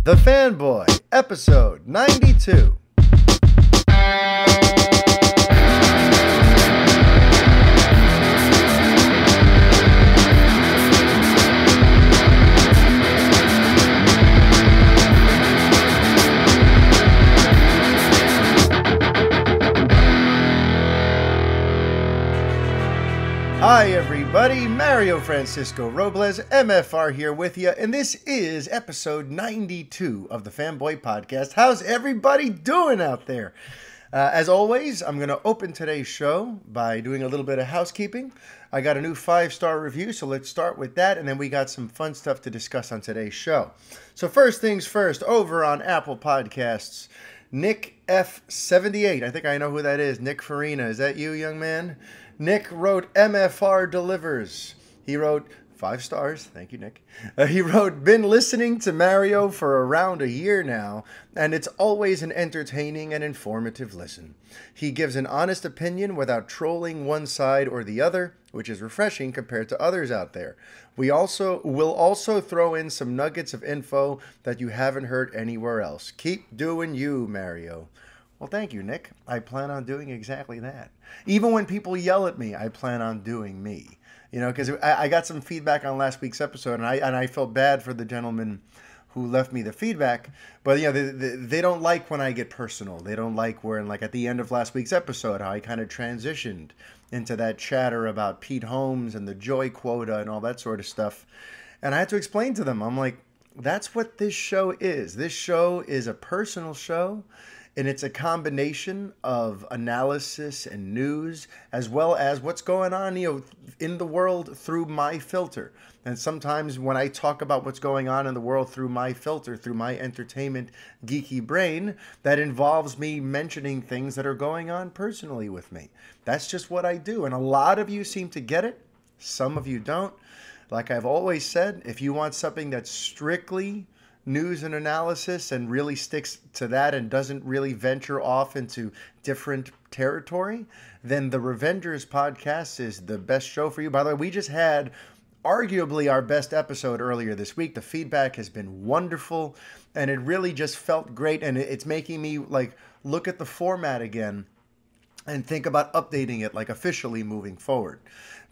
The Fanboy, episode 92. Hi everybody, Mario Francisco Robles, MFR here with you, and this is episode 92 of the Fanboy Podcast. How's everybody doing out there? As always, I'm going to open today's show by doing a little bit of housekeeping. I got a new 5-star review, so let's start with that, and then we got some fun stuff to discuss on today's show. So first things first, over on Apple Podcasts, Nick F78, I think I know who that is, Nick Farina, is that you, young man? Nick wrote, MFR delivers. He wrote, 5 stars. Thank you, Nick. He wrote, been listening to Mario for around a year now, and it's always an entertaining and informative listen. He gives an honest opinion without trolling one side or the other, which is refreshing compared to others out there. Will also throw in some nuggets of info that you haven't heard anywhere else. Keep doing you, Mario. Well, thank you, Nick. I plan on doing exactly that. Even when people yell at me, I plan on doing me. You know, because I got some feedback on last week's episode, and I felt bad for the gentleman who left me the feedback. But, you know, they don't like when I get personal. They don't like when, like, at the end of last week's episode, how I kind of transitioned into that chatter about Pete Holmes and the joy quota and all that sort of stuff. And I had to explain to them, I'm like, that's what this show is. This show is a personal show. And it's a combination of analysis and news, as well as what's going on, you know, in the world through my filter. And sometimes when I talk about what's going on in the world through my filter, through my entertainment geeky brain, that involves me mentioning things that are going on personally with me. That's just what I do. And a lot of you seem to get it. Some of you don't. Like I've always said, if you want something that's strictly news and analysis and really sticks to that and doesn't really venture off into different territory, then the Revengers podcast is the best show for you. By the way, we just had arguably our best episode earlier this week. The feedback has been wonderful, and it really just felt great, and it's making me like look at the format again and think about updating it, like officially moving forward.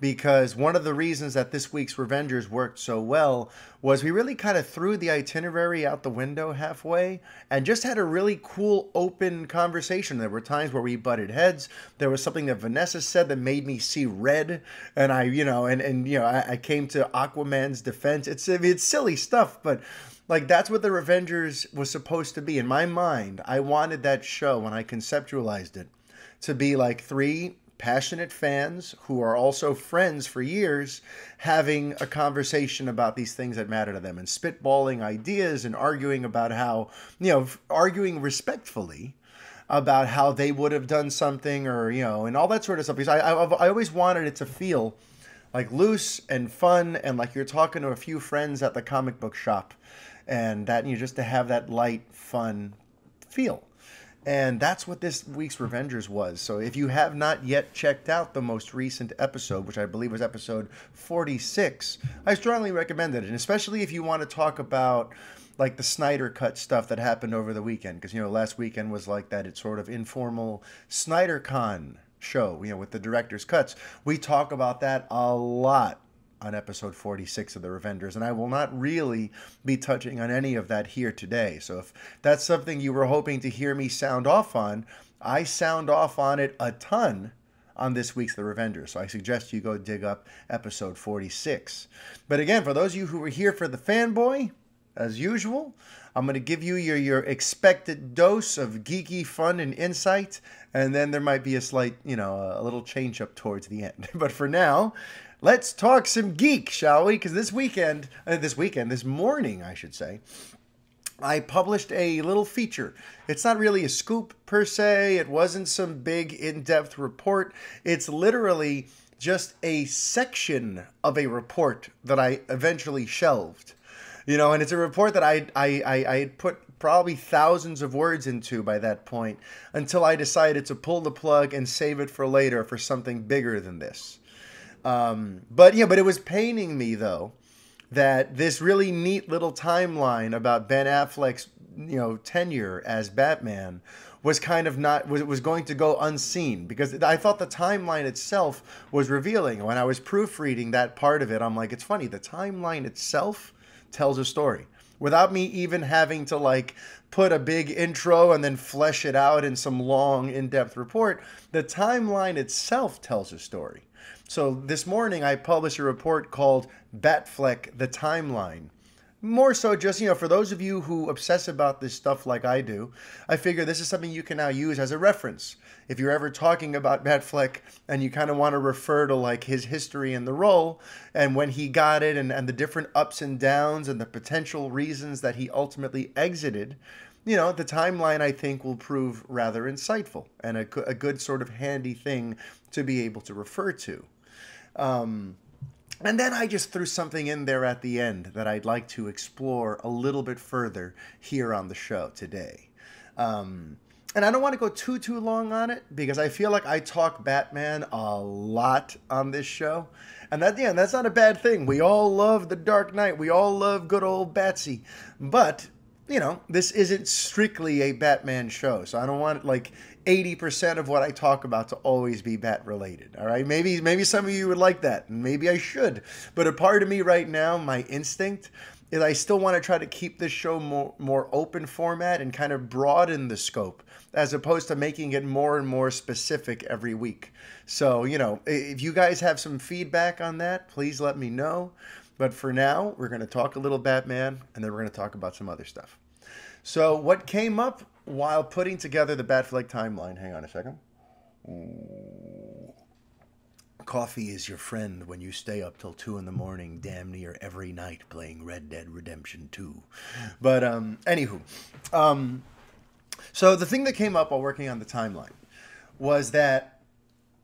Because one of the reasons that this week's Revengers worked so well was we really kind of threw the itinerary out the window halfway and just had a really cool, open conversation. There were times where we butted heads. There was something that Vanessa said that made me see red. And I came to Aquaman's defense. It's silly stuff, but like that's what the Revengers was supposed to be. In my mind, I wanted that show when I conceptualized it to be like 3 passionate fans who are also friends for years having a conversation about these things that matter to them and spitballing ideas and arguing about how, you know, arguing respectfully about how they would have done something or, you know, and all that sort of stuff. Because I always wanted it to feel like loose and fun and like you're talking to a few friends at the comic book shop and that, you know, just to have that light, fun feel. And that's what this week's Revengers was. So if you have not yet checked out the most recent episode, which I believe was episode 46, I strongly recommend it. And especially if you want to talk about like the Snyder Cut stuff that happened over the weekend. Because, you know, last weekend was like that. It's sort of informal Snyder Con show, you know, with the director's cuts. We talk about that a lot on episode 46 of the Revengers, and I will not really be touching on any of that here today. So if that's something you were hoping to hear me sound off on, I sound off on it a ton on this week's The Revengers. So I suggest you go dig up episode 46. But again, for those of you who were here for the Fanboy, as usual, I'm going to give you your expected dose of geeky fun and insight, and then there might be a slight, you know, a little change up towards the end. But for now, let's talk some geek, shall we? Because this morning, I should say, I published a little feature. It's not really a scoop per se. It wasn't some big in-depth report. It's literally just a section of a report that I eventually shelved. You know, and it's a report that I had put probably thousands of words into by that point until I decided to pull the plug and save it for later for something bigger than this. But it was paining me, though, that this really neat little timeline about Ben Affleck's, tenure as Batman was kind of not was going to go unseen, because I thought the timeline itself was revealing. When I was proofreading that part of it, I'm like, it's funny, the timeline itself tells a story without me even having to like put a big intro and then flesh it out in some long in-depth report. The timeline itself tells a story. So this morning I published a report called Batfleck, the Timeline. More so just, for those of you who obsess about this stuff like I do, I figure this is something you can now use as a reference. If you're ever talking about Batfleck and you kind of want to refer to like his history in the role and when he got it and the different ups and downs and the potential reasons that he ultimately exited, the timeline I think will prove rather insightful and a good sort of handy thing to be able to refer to. And then I just threw something in there at the end that I'd like to explore a little bit further here on the show today. And I don't want to go too long on it because I feel like I talk Batman a lot on this show. And that's not a bad thing. We all love The Dark Knight. We all love good old Batsy. But, this isn't strictly a Batman show. So I don't want like 80% of what I talk about to always be bat related. All right. Maybe some of you would like that, and maybe I should. But a part of me right now, my instinct is I still want to try to keep this show more open format and kind of broaden the scope as opposed to making it more and more specific every week. So, if you guys have some feedback on that, please let me know. But for now, we're going to talk a little Batman, and then we're going to talk about some other stuff. So what came up while putting together the Batfleck timeline, hang on a second. Coffee is your friend when you stay up till 2 a.m, damn near every night playing Red Dead Redemption 2. But anywho, so the thing that came up while working on the timeline was that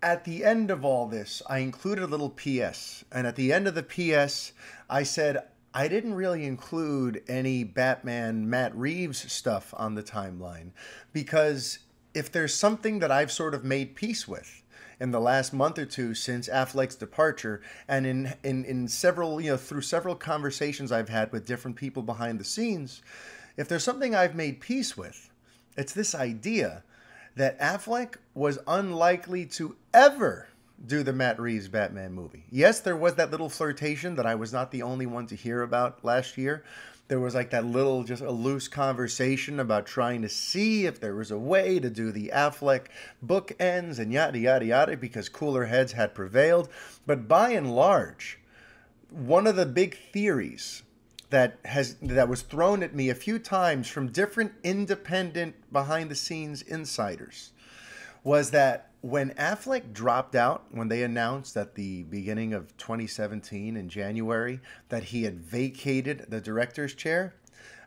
at the end of all this, I included a little PS. And at the end of the PS, I said, I didn't really include any Batman Matt Reeves stuff on the timeline because if there's something that I've sort of made peace with in the last month or two since Affleck's departure and in several, through several conversations I've had with different people behind the scenes, if there's something I've made peace with, it's this idea that Affleck was unlikely to ever do the Matt Reeves Batman movie. Yes, there was that little flirtation that I was not the only one to hear about last year. There was like that little, just a loose conversation about trying to see if there was a way to do the Affleck bookends and yada, yada, yada, because cooler heads had prevailed. But by and large, one of the big theories that was thrown at me a few times from different independent behind-the-scenes insiders was that when Affleck dropped out, when they announced at the beginning of 2017 in January that he had vacated the director's chair,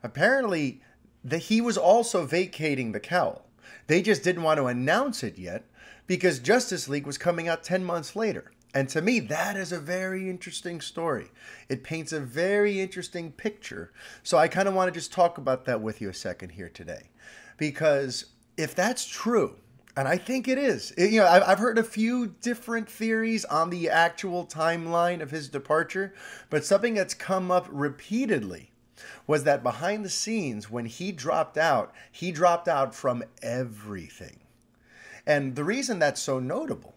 apparently that he was also vacating the cowl. They just didn't want to announce it yet because Justice League was coming out 10 months later. And to me, that is a very interesting story. It paints a very interesting picture. So I kind of want to just talk about that with you a second here today. Because if that's true, and I think it is. I've heard a few different theories on the actual timeline of his departure, but something that's come up repeatedly was that behind the scenes, when he dropped out from everything. And the reason that's so notable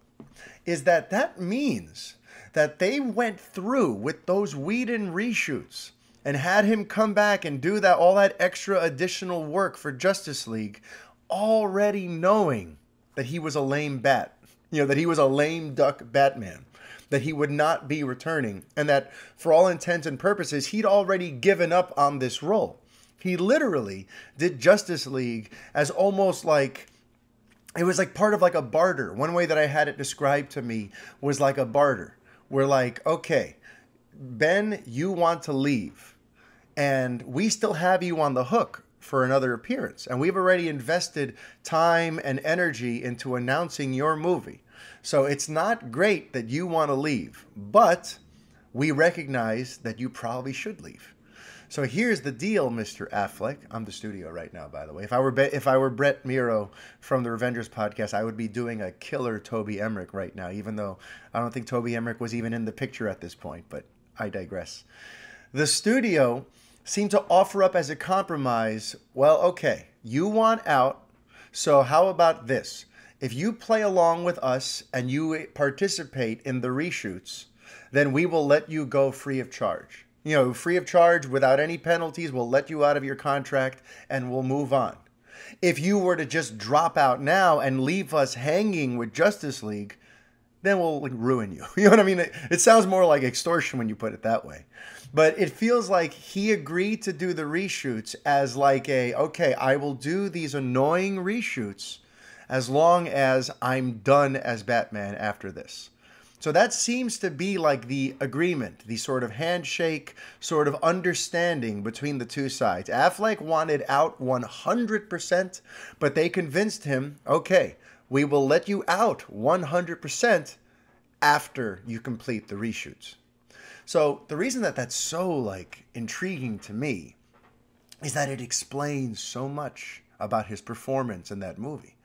is that means that they went through with those Whedon reshoots and had him come back and do all that extra additional work for Justice League, already knowing that he was a lame bat, that he was a lame duck Batman, that he would not be returning, and that for all intents and purposes, he'd already given up on this role. He literally did Justice League as almost like, it was like part of like a barter. One way that I had it described to me was like a barter. We're like, okay, Ben, you want to leave, and we still have you on the hook for another appearance. And we've already invested time and energy into announcing your movie. So it's not great that you want to leave, but we recognize that you probably should leave. So here's the deal, Mr. Affleck. I'm the studio right now, by the way. If I were Brett Miro from the Revengers podcast, I would be doing a killer Toby Emmerich right now, even though I don't think Toby Emmerich was even in the picture at this point, but I digress. The studio seemed to offer up as a compromise, well, okay, you want out, so how about this? If you play along with us and you participate in the reshoots, then we will let you go free of charge. Free of charge without any penalties. We'll let you out of your contract and we'll move on. If you were to just drop out now and leave us hanging with Justice League, then we'll ruin you. You know what I mean? It sounds more like extortion when you put it that way. But it feels like he agreed to do the reshoots as like okay, I will do these annoying reshoots as long as I'm done as Batman after this. So that seems to be like the agreement, the sort of handshake, sort of understanding between the two sides. Affleck wanted out 100%, but they convinced him, okay, we will let you out 100% after you complete the reshoots. So the reason that that's so like intriguing to me is that it explains so much about his performance in that movie.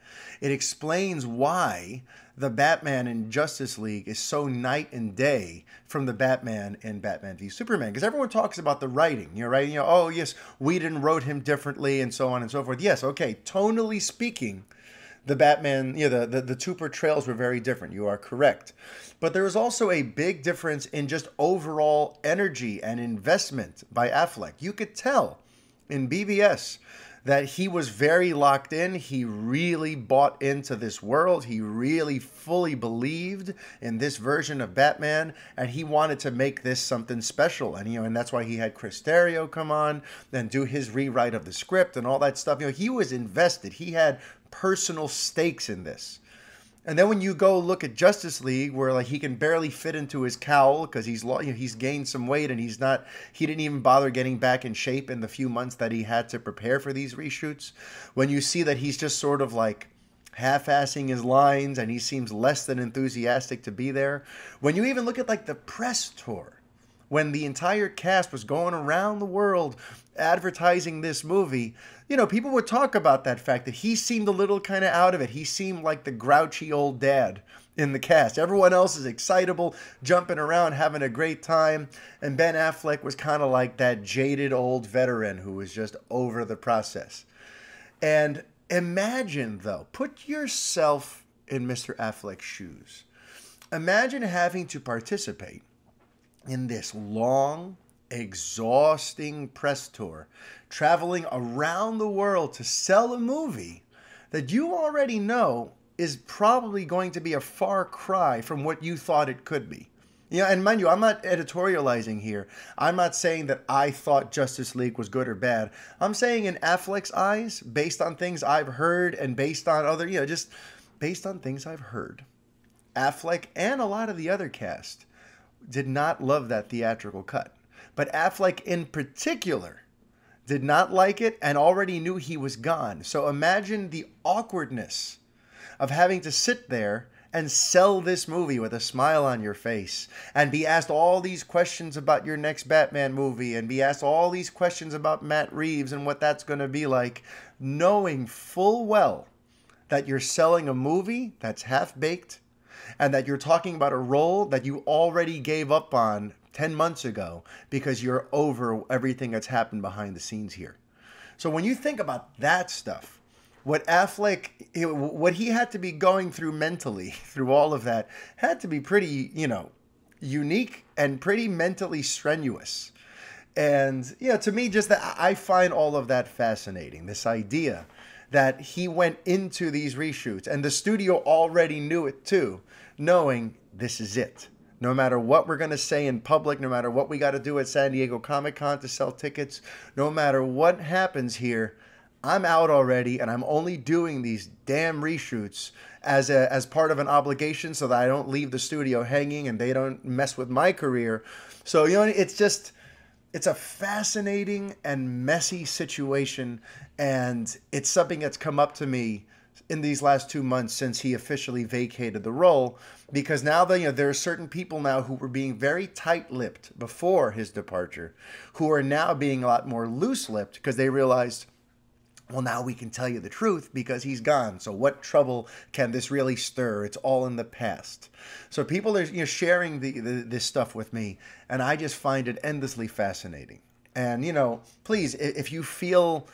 It explains why the Batman in Justice League is so night and day from the Batman in Batman v Superman. Because everyone talks about the writing, right? Oh, yes, Whedon wrote him differently and so on and so forth. Yes, okay, tonally speaking, the Batman, the two portrayals were very different. You are correct. But there was also a big difference in just overall energy and investment by Affleck. You could tell in BVS that he was very locked in. He really bought into this world. He really fully believed in this version of Batman, and he wanted to make this something special. And that's why he had Chris Terrio come on and do his rewrite of the script and all that stuff. He was invested. He had personal stakes in this. And then when you go look at Justice League, where like he can barely fit into his cowl because he's gained some weight and he didn't even bother getting back in shape in the few months that he had to prepare for these reshoots. When you see that he's just sort of like half-assing his lines and he seems less than enthusiastic to be there. When you even look at like the press tour, when the entire cast was going around the world advertising this movie, people would talk about that fact that he seemed a little kind of out of it. He seemed like the grouchy old dad in the cast. Everyone else is excitable, jumping around, having a great time. And Ben Affleck was kind of like that jaded old veteran who was just over the process. And imagine, though, put yourself in Mr. Affleck's shoes. Imagine having to participate in this long, exhausting press tour, traveling around the world to sell a movie that you already know is probably going to be a far cry from what you thought it could be. And mind you, I'm not editorializing here. I'm not saying that I thought Justice League was good or bad. I'm saying in Affleck's eyes, based on things I've heard and based on other, just based on things I've heard, Affleck and a lot of the other cast did not love that theatrical cut. But Affleck in particular did not like it and already knew he was gone. So imagine the awkwardness of having to sit there and sell this movie with a smile on your face and be asked all these questions about your next Batman movie and be asked all these questions about Matt Reeves and what that's going to be like, knowing full well that you're selling a movie that's half-baked and that you're talking about a role that you already gave up on 10 months ago because you're over everything that's happened behind the scenes here. So when you think about that stuff, what Affleck, what he had to be going through mentally through all of that had to be pretty, unique and pretty mentally strenuous. And, to me, just that I find all of that fascinating. This idea that he went into these reshoots and the studio already knew it too, knowing this is it. No matter what we're going to say in public, no matter what we got to do at San Diego Comic-Con to sell tickets, no matter what happens here, I'm out already, and I'm only doing these damn reshoots as part of an obligation so that I don't leave the studio hanging and they don't mess with my career. So, it's a fascinating and messy situation, and it's something that's come up to me in these last 2 months since he officially vacated the role, because now there are certain people now who were being very tight-lipped before his departure, who are now being a lot more loose-lipped because they realized, Well, now we can tell you the truth because he's gone. So what trouble can this really stir? It's all in the past. So people are sharing this stuff with me, and I just find it endlessly fascinating. And, please, if you feel,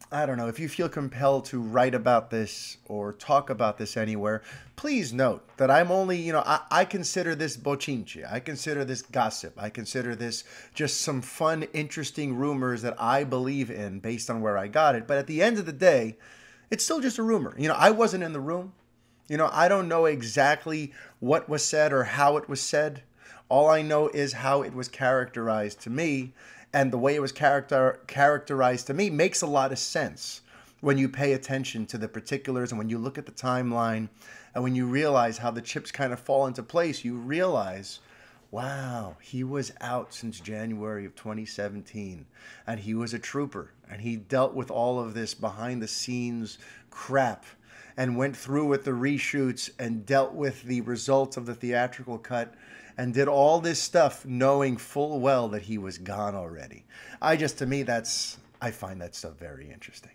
I don't know, if you feel compelled to write about this or talk about this anywhere, please note that I'm only, I consider this bochinche. I consider this gossip. I consider this just some fun, interesting rumors that I believe in based on where I got it. But at the end of the day, it's still just a rumor. I wasn't in the room. I don't know exactly what was said or how it was said. All I know is how it was characterized to me, and the way it was characterized to me makes a lot of sense when you pay attention to the particulars and when you look at the timeline and when you realize how the chips kind of fall into place. You realize, wow, he was out since January of 2017, and he was a trooper, and he dealt with all of this behind-the-scenes crap and went through with the reshoots and dealt with the results of the theatrical cut and did all this stuff knowing full well that he was gone already. I find that stuff very interesting.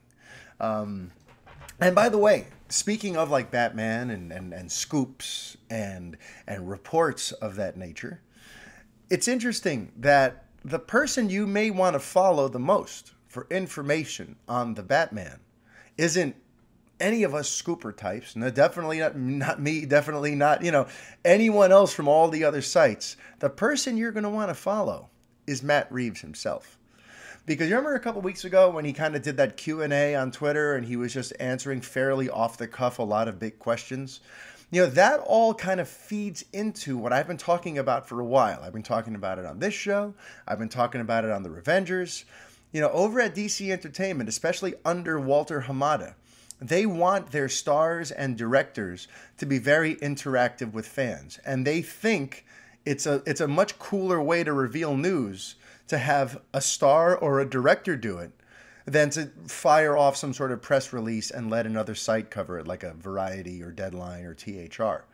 And by the way, speaking of like Batman and scoops and reports of that nature, it's interesting that the person you may want to follow the most for information on the Batman isn't any of us scooper types. No, definitely not me, definitely not, anyone else from all the other sites. The person you're going to want to follow is Matt Reeves himself. Because you remember a couple weeks ago when he kind of did that Q&A on Twitter and he was just answering fairly off the cuff a lot of big questions? That all kind of feeds into what I've been talking about for a while. I've been talking about it on this show. I've been talking about it on The Revengers. Over at DC Entertainment, especially under Walter Hamada, they want their stars and directors to be very interactive with fans. And they think it's a much cooler way to reveal news to have a star or a director do it than to fire off some sort of press release and let another site cover it, like a Variety or Deadline or THR.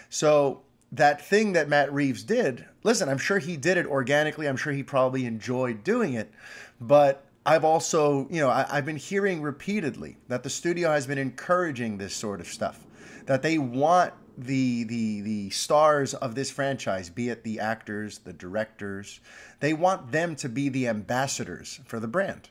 So that thing that Matt Reeves did, listen, I'm sure he did it organically. I'm sure he probably enjoyed doing it. But I've also, I've been hearing repeatedly that the studio has been encouraging this sort of stuff, that they want the stars of this franchise, be it the actors, the directors, they want them to be the ambassadors for the brand.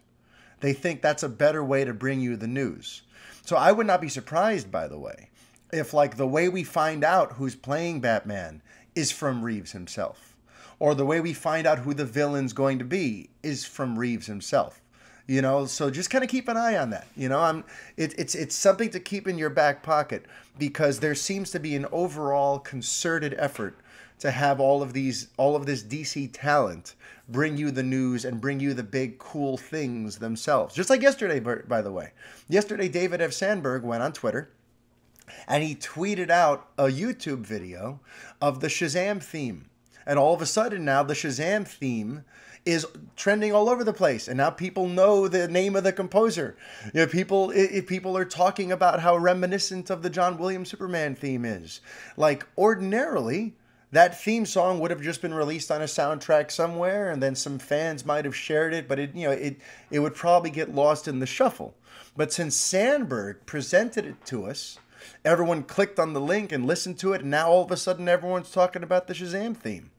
They think that's a better way to bring you the news. So I would not be surprised, by the way, if like the way we find out who's playing Batman is from Reeves himself, or the way we find out who the villain's going to be is from Reeves himself. So just kind of keep an eye on that. It's something to keep in your back pocket, because there seems to be an overall concerted effort to have all of this DC talent bring you the news and bring you the big cool things themselves. Just like yesterday, by the way. Yesterday, David F. Sandberg went on Twitter and he tweeted out a YouTube video of the Shazam theme. And all of a sudden now the Shazam theme is trending all over the place, and now people know the name of the composer. People are talking about how reminiscent of the John Williams Superman theme is. Like ordinarily, that theme song would have just been released on a soundtrack somewhere, and then some fans might have shared it, but it would probably get lost in the shuffle. But since Sandberg presented it to us, everyone clicked on the link and listened to it, and now all of a sudden everyone's talking about the Shazam theme.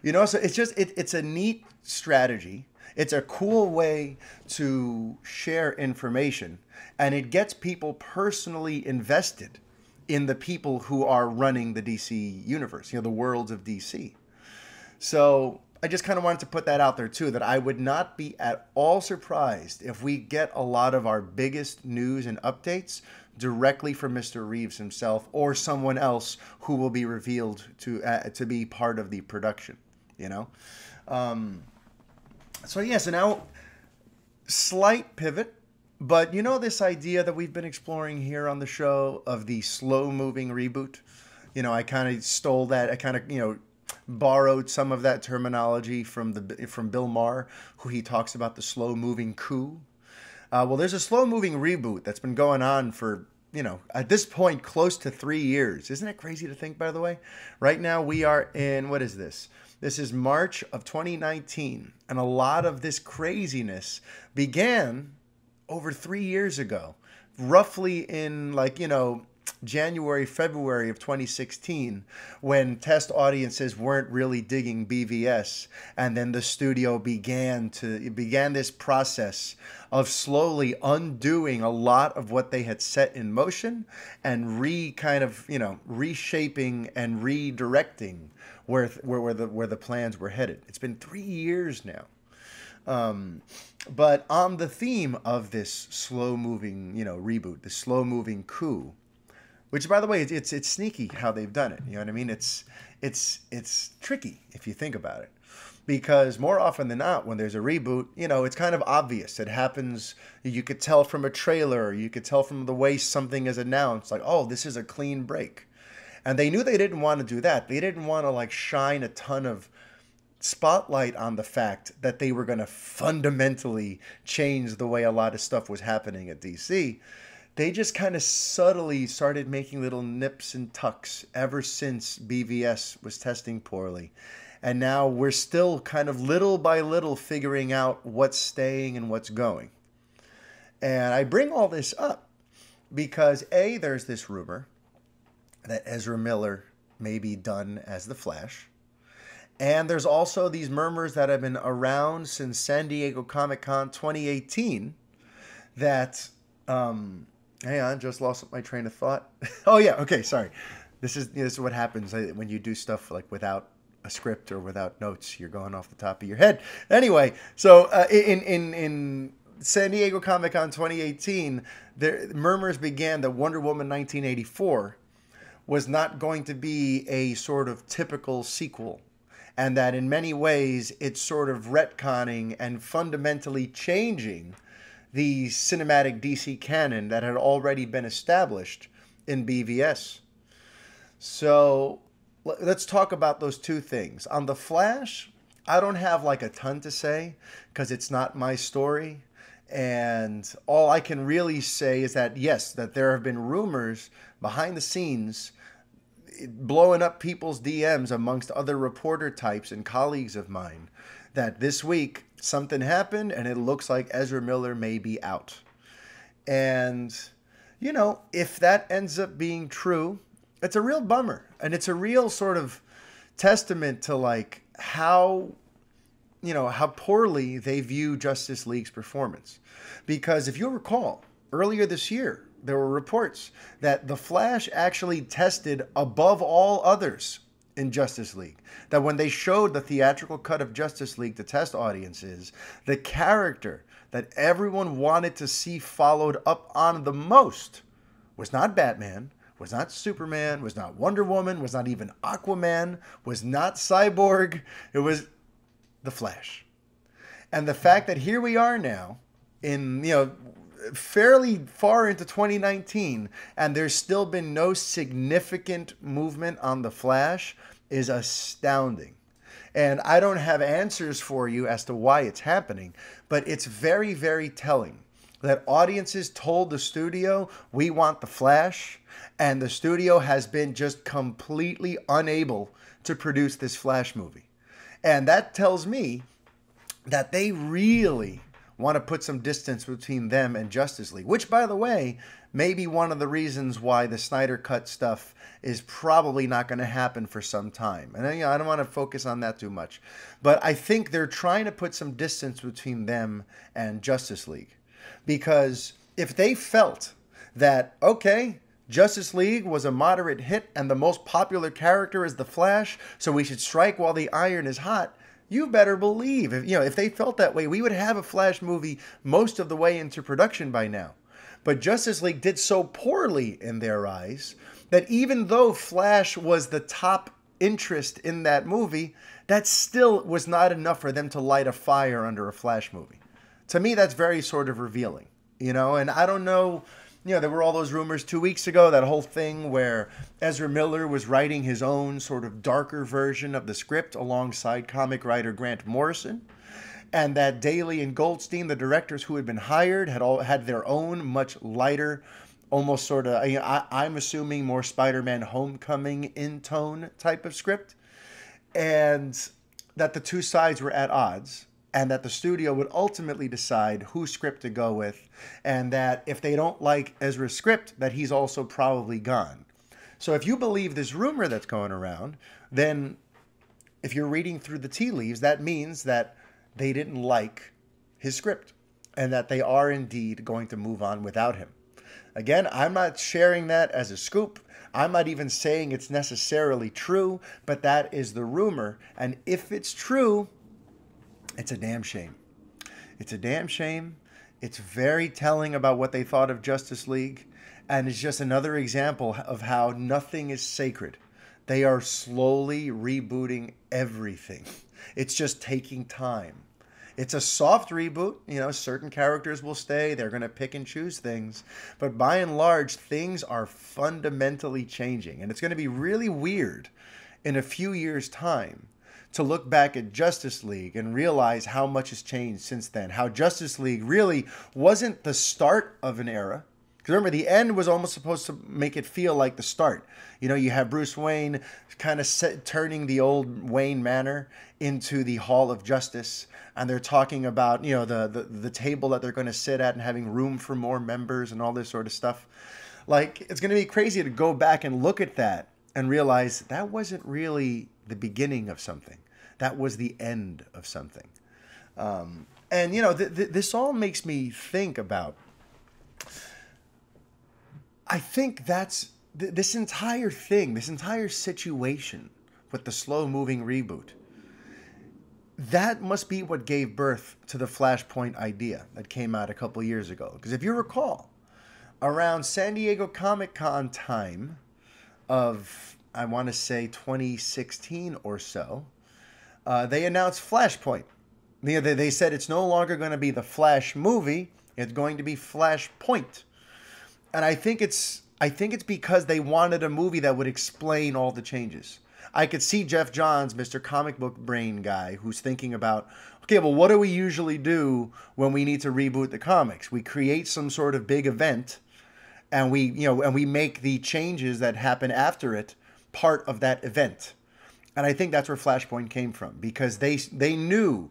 So it's a neat strategy. It's a cool way to share information, and it gets people personally invested in the people who are running the DC universe, the worlds of DC. So I just kind of wanted to put that out there too, that I would not be at all surprised if we get a lot of our biggest news and updates directly from Mr. Reeves himself or someone else who will be revealed to be part of the production. So now slight pivot, but this idea that we've been exploring here on the show of the slow-moving reboot. I kind of stole that. I kind of borrowed some of that terminology from Bill Maher, who he talks about the slow-moving coup. Well, there's a slow-moving reboot that's been going on for at this point close to 3 years. Isn't it crazy to think, by the way? Right now we are in, what is this? This is March of 2019, and a lot of this craziness began over 3 years ago, roughly in like, January, February of 2016, when test audiences weren't really digging BVS, and then the studio began this process of slowly undoing a lot of what they had set in motion and reshaping and redirecting where the plans were headed. It's been 3 years now. But on the theme of this slow-moving, reboot, the slow-moving coup, which, by the way, it's sneaky how they've done it. You know what I mean? It's tricky if you think about it, because more often than not, when there's a reboot, it's kind of obvious. It happens. You could tell from a trailer. You could tell from the way something is announced. Like, oh, this is a clean break, and they knew they didn't want to do that. They didn't want to like shine a ton of spotlight on the fact that they were going to fundamentally change the way a lot of stuff was happening at DC. They just kind of subtly started making little nips and tucks ever since BVS was testing poorly. And now we're still kind of little by little figuring out what's staying and what's going. And I bring all this up because A, there's this rumor that Ezra Miller may be done as the Flash. And there's also these murmurs that have been around since San Diego Comic-Con 2018 that, hang on, just lost my train of thought. Oh, yeah, okay, sorry. This is what happens when you do stuff like without a script or without notes. You're going off the top of your head. Anyway, so in San Diego Comic-Con 2018, murmurs began that Wonder Woman 1984 was not going to be a sort of typical sequel, and that in many ways it's sort of retconning and fundamentally changing the cinematic DC canon that had already been established in BVS. So let's talk about those two things. On The Flash, I don't have like a ton to say because it's not my story. And all I can really say is that, yes, that there have been rumors behind the scenes blowing up people's DMs amongst other reporter types and colleagues of mine that this week something happened and it looks like Ezra Miller may be out. And, if that ends up being true, it's a real bummer. And it's a real sort of testament to like how poorly they view Justice League's performance. Because if you'll recall, earlier this year, there were reports that The Flash actually tested above all others in Justice League. That when they showed the theatrical cut of Justice League to test audiences, the character that everyone wanted to see followed up on the most was not Batman, was not Superman, was not Wonder Woman, was not even Aquaman, was not Cyborg. It was The Flash. And the fact that here we are now in, fairly far into 2019, and there's still been no significant movement on The Flash is astounding. And I don't have answers for you as to why it's happening, but it's very, very telling that audiences told the studio, we want The Flash, and the studio has been just completely unable to produce this Flash movie. And that tells me that they really want to put some distance between them and Justice League, which, by the way, may be one of the reasons why the Snyder Cut stuff is probably not going to happen for some time. And I don't want to focus on that too much. But I think they're trying to put some distance between them and Justice League. Because if they felt that, okay, Justice League was a moderate hit and the most popular character is the Flash, so we should strike while the iron is hot, you better believe, if they felt that way, we would have a Flash movie most of the way into production by now. But Justice League did so poorly in their eyes that even though Flash was the top interest in that movie, that still was not enough for them to light a fire under a Flash movie. To me, that's very sort of revealing, and I don't know. There were all those rumors 2 weeks ago, that whole thing where Ezra Miller was writing his own sort of darker version of the script alongside comic writer Grant Morrison, and that Daly and Goldstein, the directors who had been hired, had their own much lighter, almost sort of, I'm assuming more Spider-Man Homecoming in tone type of script, and that the two sides were at odds. and that the studio would ultimately decide whose script to go with, and that if they don't like Ezra's script, that he's also probably gone. So if you believe this rumor that's going around, then if you're reading through the tea leaves, that means that they didn't like his script and that they are indeed going to move on without him. Again, I'm not sharing that as a scoop. I'm not even saying it's necessarily true, but that is the rumor. And if it's true, it's a damn shame. It's a damn shame. It's very telling about what they thought of Justice League. And it's just another example of how nothing is sacred. They are slowly rebooting everything. It's just taking time. It's a soft reboot. You know, certain characters will stay. They're going to pick and choose things. But by and large, things are fundamentally changing. And it's going to be really weird in a few years' time to look back at Justice League and realize how much has changed since then. How Justice League really wasn't the start of an era. Because remember, the end was almost supposed to make it feel like the start. You know, you have Bruce Wayne kind of turning the old Wayne Manor into the Hall of Justice. And they're talking about, you know, the table that they're going to sit at and having room for more members and all this sort of stuff. Like, it's going to be crazy to go back and look at that and realize that wasn't really the beginning of something. That was the end of something. And, you know, this all makes me think about... I think that's this entire thing, this entire situation with the slow-moving reboot. That must be what gave birth to the Flashpoint idea that came out a couple years ago. Because if you recall, around San Diego Comic-Con time of, I want to say, 2016 or so, they announced Flashpoint. They said it's no longer going to be the Flash movie, it's going to be Flashpoint. And I think it's because they wanted a movie that would explain all the changes. I could see Jeff Johns, Mr. Comic Book Brain guy, who's thinking about, okay, well, what do we usually do when we need to reboot the comics? We create some sort of big event, and we make the changes that happen after it part of that event. And I think that's where Flashpoint came from, because they knew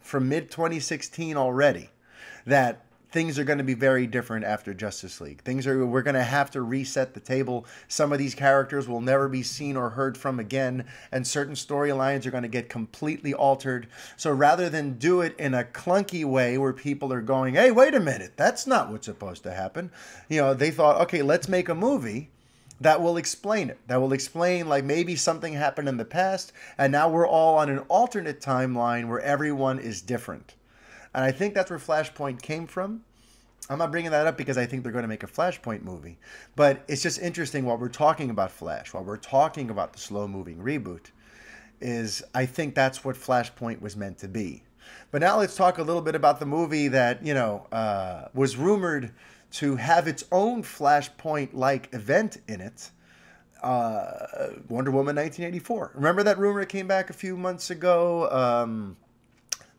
from mid-2016 already that things are going to be very different after Justice League. We're going to have to reset the table. Some of these characters will never be seen or heard from again, and certain storylines are going to get completely altered. So rather than do it in a clunky way where people are going, hey, wait a minute, that's not what's supposed to happen. You know, they thought, okay, let's make a movie that will explain it. That will explain, like, maybe something happened in the past, and now we're all on an alternate timeline where everyone is different. And I think that's where Flashpoint came from. I'm not bringing that up because I think they're going to make a Flashpoint movie. But it's just interesting while we're talking about Flash, while we're talking about the slow-moving reboot, is I think that's what Flashpoint was meant to be. But now let's talk a little bit about the movie that, you know, was rumored to have its own Flashpoint-like event in it. Wonder Woman 1984. Remember that rumor that came back a few months ago?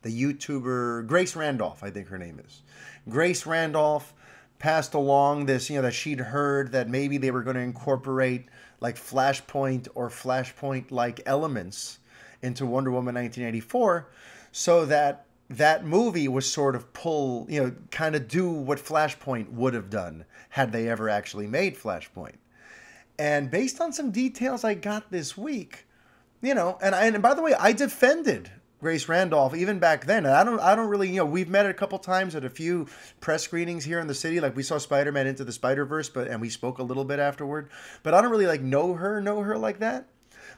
The YouTuber Grace Randolph, I think her name is. Grace Randolph passed along this, you know, that she'd heard that maybe they were going to incorporate like Flashpoint or Flashpoint-like elements into Wonder Woman 1984 so that that movie was sort of kind of do what Flashpoint would have done had they ever actually made Flashpoint. And based on some details I got this week, you know, and by the way, I defended Grace Randolph even back then. And I don't really, you know, we've met a couple times at a few press screenings here in the city. Like we saw Spider-Man Into the Spider-Verse, and we spoke a little bit afterward. But I don't really like know her like that.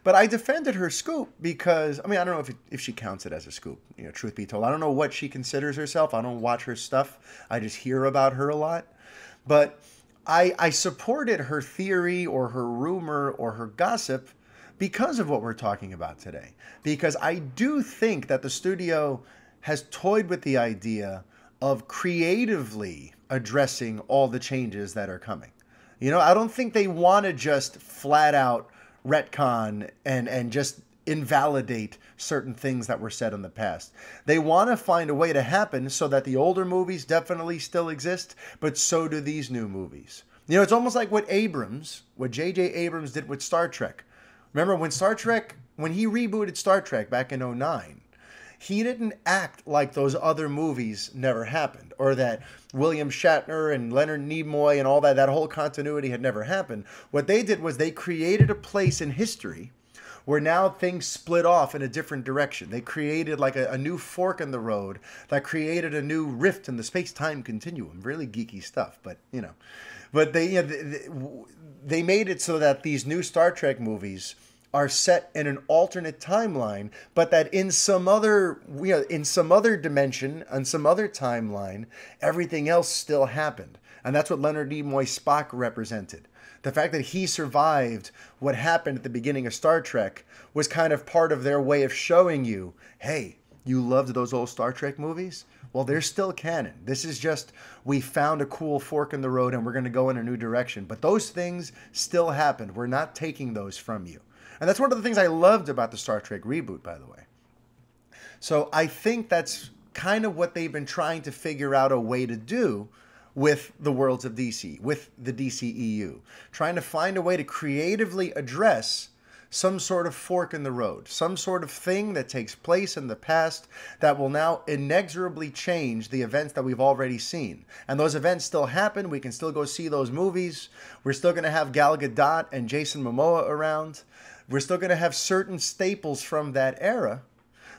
But I defended her scoop because, I mean, I don't know if she counts it as a scoop, you know, truth be told. I don't know what she considers herself. I don't watch her stuff. I just hear about her a lot. But I supported her theory or her rumor or her gossip because of what we're talking about today. Because I do think that the studio has toyed with the idea of creatively addressing all the changes that are coming. You know, I don't think they want to just flat out retcon and just invalidate certain things that were said in the past. They want to find a way to happen so that the older movies definitely still exist, but so do these new movies. You know, it's almost like what J.J. Abrams did with Star Trek. Remember when he rebooted Star Trek back in 2009, he didn't act like those other movies never happened, or that William Shatner and Leonard Nimoy and all that whole continuity had never happened. What they did was they created a place in history where now things split off in a different direction. They created like a new fork in the road that created a new rift in the space-time continuum. Really geeky stuff, but you know. But they made it so that these new Star Trek movies are set in an alternate timeline, but that in some other, in some other dimension, on some other timeline, everything else still happened. And that's what Leonard Nimoy's Spock represented. The fact that he survived what happened at the beginning of Star Trek was kind of part of their way of showing you, hey, you loved those old Star Trek movies? Well, they're still canon. This is just, we found a cool fork in the road and we're going to go in a new direction. But those things still happened. We're not taking those from you. And that's one of the things I loved about the Star Trek reboot, by the way. So I think that's kind of what they've been trying to figure out a way to do with the worlds of DC, with the DCEU. Trying to find a way to creatively address some sort of fork in the road, some sort of thing that takes place in the past that will now inexorably change the events that we've already seen. And those events still happen. We can still go see those movies. We're still going to have Gal Gadot and Jason Momoa around. We're still going to have certain staples from that era,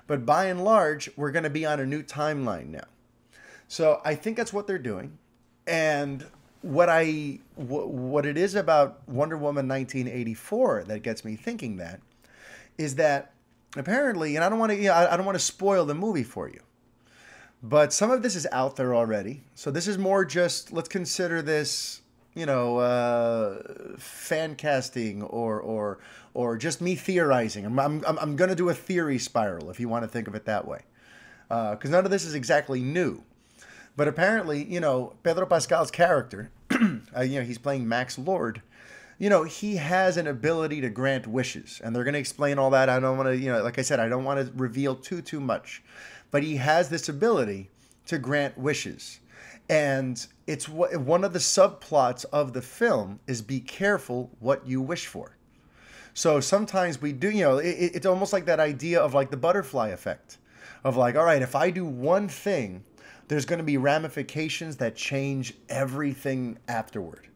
but by and large, we're going to be on a new timeline now. So I think that's what they're doing. And what it is about Wonder Woman 1984 that gets me thinking that is that apparently, and I don't want to spoil the movie for you, but some of this is out there already. So this is more just, let's consider this, fan casting or just me theorizing. I'm going to do a theory spiral if you want to think of it that way, because none of this is exactly new. But apparently, Pedro Pascal's character, he's playing Max Lord. He has an ability to grant wishes, and they're going to explain all that. I don't want to, like I said, I don't want to reveal too much, but he has this ability to grant wishes. And it's one of the subplots of the film is be careful what you wish for. So sometimes we do, it's almost like that idea of like the butterfly effect of like, all right, if I do one thing, there's going to be ramifications that change everything afterward.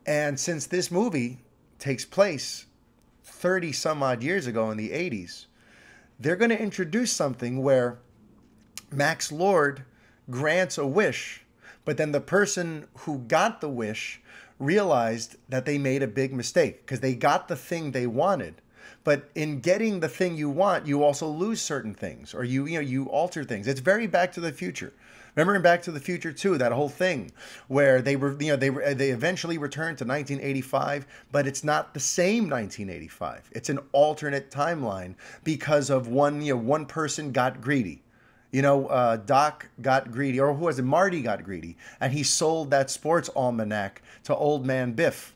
And since this movie takes place 30 some odd years ago in the 80s, they're going to introduce something where Max Lord grants a wish, but then the person who got the wish realized that they made a big mistake because they got the thing they wanted. But in getting the thing you want, you also lose certain things, or you alter things. It's very Back to the Future. Remember in Back to the Future 2, that whole thing where they eventually returned to 1985, but it's not the same 1985. It's an alternate timeline because of one person got greedy. Doc got greedy, or who was it? Marty got greedy, and he sold that sports almanac to Old Man Biff.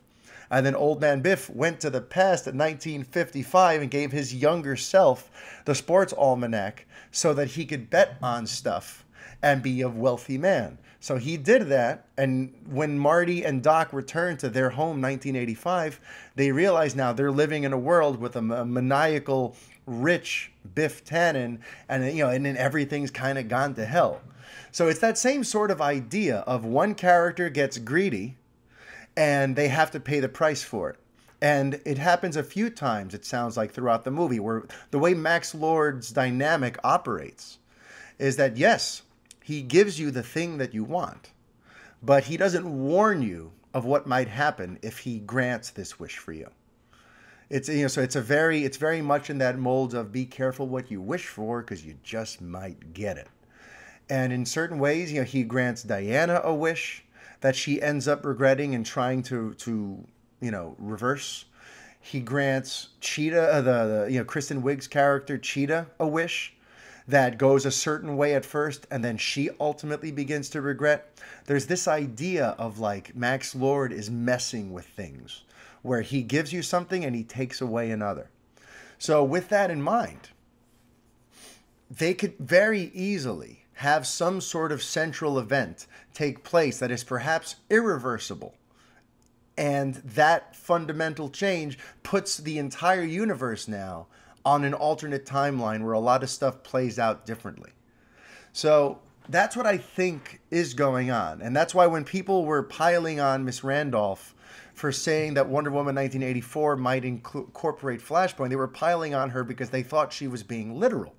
And then Old Man Biff went to the past at 1955 and gave his younger self the sports almanac so that he could bet on stuff and be a wealthy man. So he did that, and when Marty and Doc returned to their home 1985, they realized now they're living in a world with a maniacal, rich Biff Tannen, and then everything's kind of gone to hell. So it's that same sort of idea of one character gets greedy, and they have to pay the price for it. And it happens a few times, it sounds like, throughout the movie, where the way Max Lord's dynamic operates is that, yes, he gives you the thing that you want, but he doesn't warn you of what might happen if he grants this wish for you. It's so it's very much in that mold of be careful what you wish for because you just might get it. And in certain ways, he grants Diana a wish that she ends up regretting and trying to reverse. He grants Cheetah, the Kristen Wiig's character Cheetah, a wish that goes a certain way at first, and then she ultimately begins to regret. There's this idea of like Max Lord is messing with things, where he gives you something and he takes away another. So with that in mind, they could very easily have some sort of central event take place that is perhaps irreversible. And that fundamental change puts the entire universe now on an alternate timeline where a lot of stuff plays out differently. So that's what I think is going on. And that's why when people were piling on Miss Randolph for saying that Wonder Woman 1984 might incorporate Flashpoint, they were piling on her because they thought she was being literal.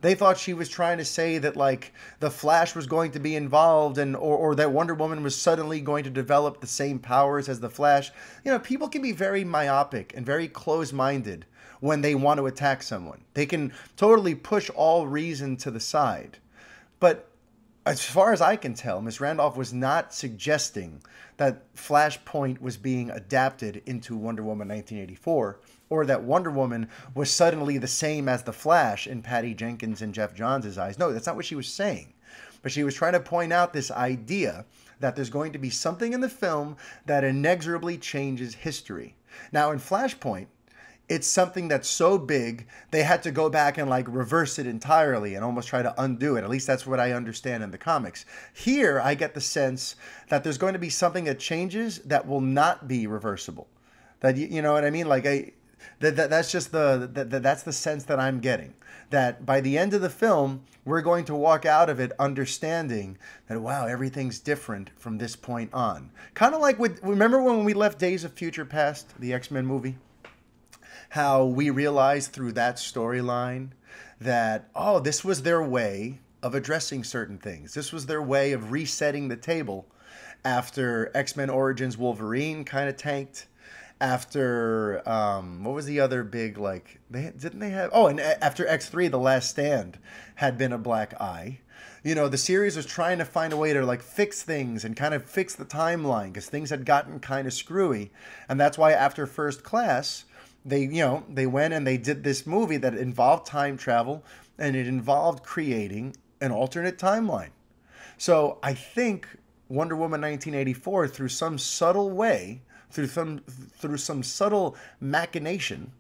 They thought she was trying to say that, like, the Flash was going to be involved and or that Wonder Woman was suddenly going to develop the same powers as the Flash. You know, people can be very myopic and very close-minded when they want to attack someone. They can totally push all reason to the side. But as far as I can tell, Ms. Randolph was not suggesting that Flashpoint was being adapted into Wonder Woman 1984, or that Wonder Woman was suddenly the same as the Flash in Patty Jenkins and Jeff Johns' eyes. No, that's not what she was saying. But she was trying to point out this idea that there's going to be something in the film that inexorably changes history. Now, in Flashpoint, it's something that's so big, they had to go back and like reverse it entirely and almost try to undo it. At least that's what I understand in the comics. Here, I get the sense that there's going to be something that changes that will not be reversible. That, you know what I mean? Like, that's just that's the sense that I'm getting. That by the end of the film, we're going to walk out of it understanding that, wow, everything's different from this point on. Kind of like remember when we left Days of Future Past, the X-Men movie? How we realized through that storyline that, oh, this was their way of addressing certain things. This was their way of resetting the table after X-Men Origins Wolverine kind of tanked. After, what was the other big, like, and after X3, The Last Stand had been a black eye. You know, the series was trying to find a way to, like, fix things and kind of fix the timeline because things had gotten kind of screwy. And that's why after First Class, they went and they did this movie that involved time travel and it involved creating an alternate timeline. So I think Wonder Woman 1984, through some subtle way, through some subtle machination,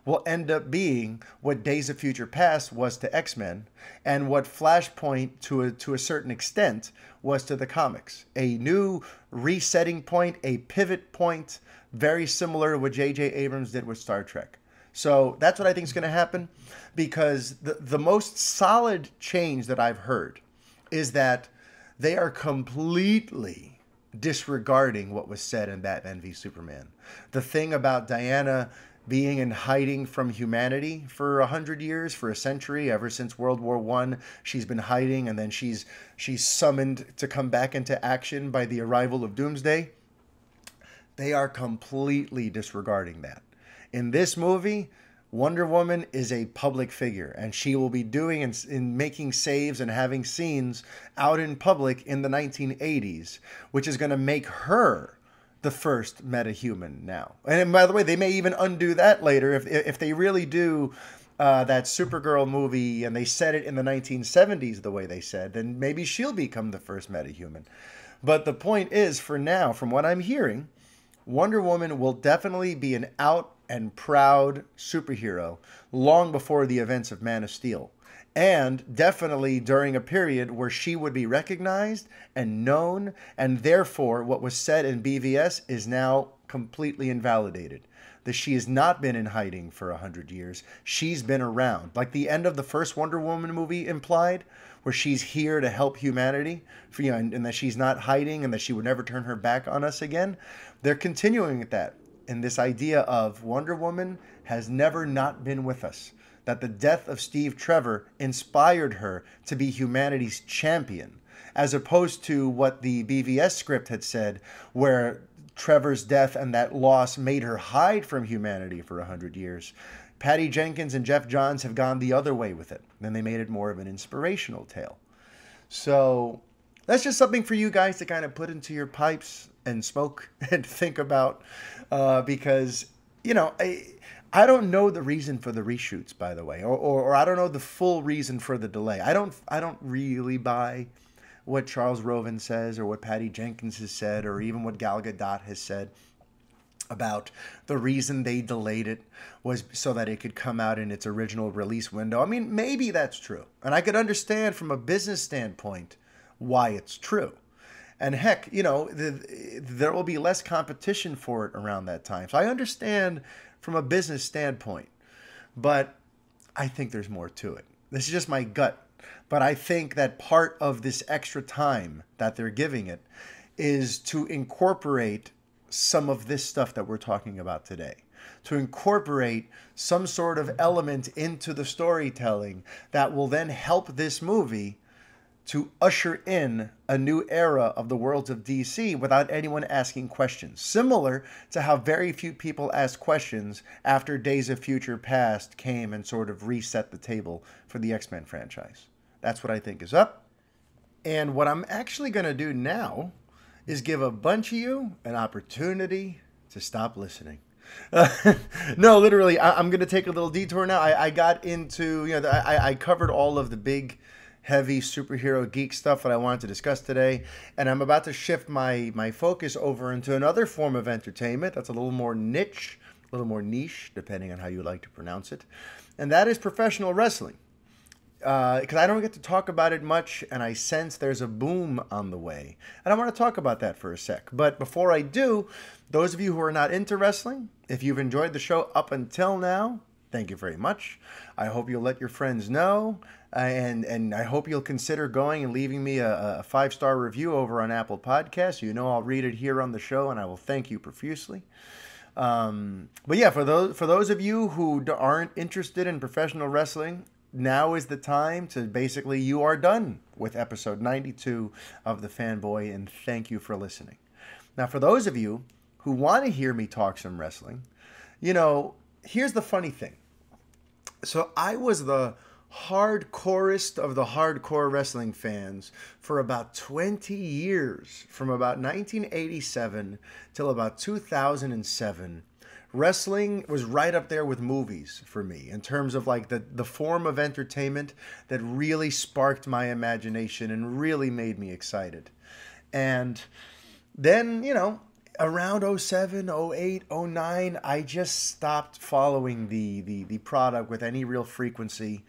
will end up being what Days of Future Past was to X-Men and what Flashpoint to a certain extent was to the comics. A new resetting point, a pivot point, very similar to what J.J. Abrams did with Star Trek. So that's what I think is going to happen, because the most solid change that I've heard is that they are completely disregarding what was said in Batman v Superman. The thing about Diana being in hiding from humanity for 100 years, for a century, ever since World War I, she's been hiding, and then she's summoned to come back into action by the arrival of Doomsday. They are completely disregarding that. In this movie, Wonder Woman is a public figure, and she will be doing and making saves and having scenes out in public in the 1980s, which is going to make her the first metahuman now. And by the way, they may even undo that later if they really do that Supergirl movie and they set it in the 1970s the way they said, then maybe she'll become the first metahuman. But the point is, for now, from what I'm hearing, Wonder Woman will definitely be an out and proud superhero long before the events of Man of Steel. And definitely during a period where she would be recognized and known, and therefore what was said in BVS is now completely invalidated. That she has not been in hiding for 100 years. She's been around. Like the end of the first Wonder Woman movie implied, where she's here to help humanity, and that she's not hiding and that she would never turn her back on us again. They're continuing with that. And this idea of Wonder Woman has never not been with us. That the death of Steve Trevor inspired her to be humanity's champion, as opposed to what the BVS script had said, where Trevor's death and that loss made her hide from humanity for 100 years. Patty Jenkins and Jeff Johns have gone the other way with it. Then they made it more of an inspirational tale. So that's just something for you guys to kind of put into your pipes and smoke and think about, because, you know, I don't know the reason for the reshoots, by the way, or I don't know the full reason for the delay. I don't really buy what Charles Roven says or what Patty Jenkins has said or even what Gal Gadot has said about the reason they delayed it was so that it could come out in its original release window. I mean, maybe that's true. And I could understand from a business standpoint why it's true. And heck, you know, there will be less competition for it around that time. So I understand from a business standpoint. But I think there's more to it. This is just my gut. But I think that part of this extra time that they're giving it is to incorporate some of this stuff that we're talking about today. To incorporate some sort of element into the storytelling that will then help this movie to usher in a new era of the worlds of DC without anyone asking questions. Similar to how very few people asked questions after Days of Future Past came and sort of reset the table for the X-Men franchise. That's what I think is up. And what I'm actually going to do now is give a bunch of you an opportunity to stop listening. No, literally, I'm going to take a little detour now. I got into, I covered all of the big, heavy superhero geek stuff that I wanted to discuss today, and I'm about to shift my focus over into another form of entertainment that's a little more niche, a little more niche, depending on how you like to pronounce it, and that is professional wrestling. Because I don't get to talk about it much, and I sense there's a boom on the way. And I want to talk about that for a sec. But before I do, those of you who are not into wrestling, if you've enjoyed the show up until now, thank you very much. I hope you'll let your friends know, and I hope you'll consider going and leaving me a 5-star review over on Apple Podcasts. You know I'll read it here on the show, and I will thank you profusely. But yeah, for those of you who aren't interested in professional wrestling, now is the time to basically, you are done with episode 92 of the Fanboy, and thank you for listening. Now, for those of you who want to hear me talk some wrestling, here's the funny thing. So I was the hardcorest of the hardcore wrestling fans for about 20 years, from about 1987 till about 2007. Wrestling was right up there with movies for me in terms of like the form of entertainment that really sparked my imagination and really made me excited. And then, around 07, 08, 09, I just stopped following the product with any real frequency.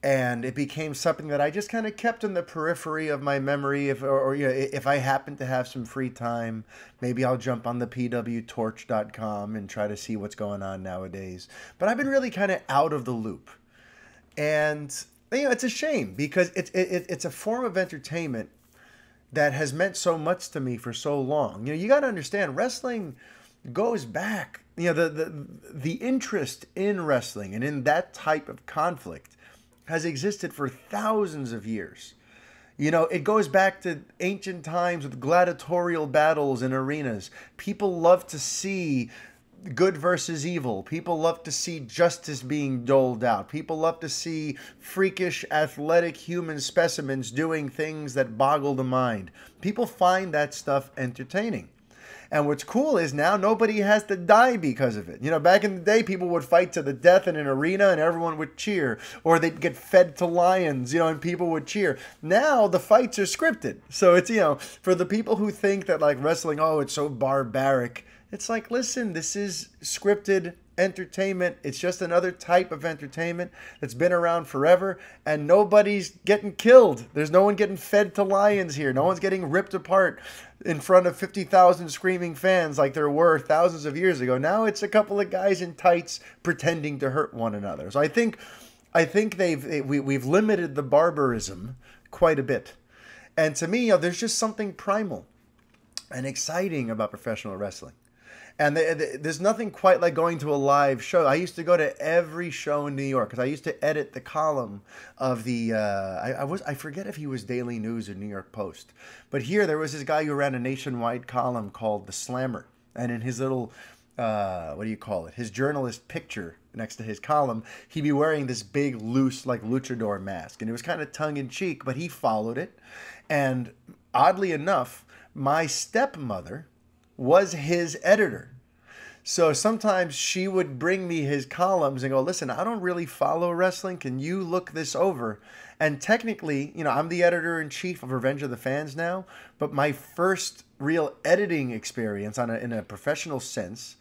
And it became something that I just kind of kept in the periphery of my memory. If I happen to have some free time, maybe I'll jump on the pwtorch.com and try to see what's going on nowadays. But I've been really kind of out of the loop. And, it's a shame because it's a form of entertainment that has meant so much to me for so long. You got to understand, wrestling goes back. The interest in wrestling and in that type of conflict has existed for thousands of years. It goes back to ancient times with gladiatorial battles in arenas. People love to see good versus evil. People love to see justice being doled out. People love to see freakish, athletic human specimens doing things that boggle the mind. People find that stuff entertaining. And what's cool is now nobody has to die because of it. Back in the day, people would fight to the death in an arena and everyone would cheer. Or they'd get fed to lions, and people would cheer. Now the fights are scripted. So it's, for the people who think that like wrestling, it's so barbaric. It's like, listen, this is scripted entertainment. It's just another type of entertainment that's been around forever, and nobody's getting killed. There's no one getting fed to lions here. No one's getting ripped apart in front of 50,000 screaming fans like there were thousands of years ago. Now it's a couple of guys in tights pretending to hurt one another. So I think we've limited the barbarism quite a bit. And to me, there's just something primal and exciting about professional wrestling. And there's nothing quite like going to a live show. I used to go to every show in New York because I used to edit the column of the, I forget if he was Daily News or New York Post. But here there was this guy who ran a nationwide column called The Slammer. And in his little, his journalist picture next to his column, he'd be wearing this big, loose, like luchador mask. And it was kind of tongue-in-cheek, but he followed it. And oddly enough, my stepmother was his editor. So sometimes she would bring me his columns and go, listen, I don't really follow wrestling. Can you look this over? And technically, I'm the editor-in-chief of Revenge of the Fans now, but my first real editing experience in a professional sense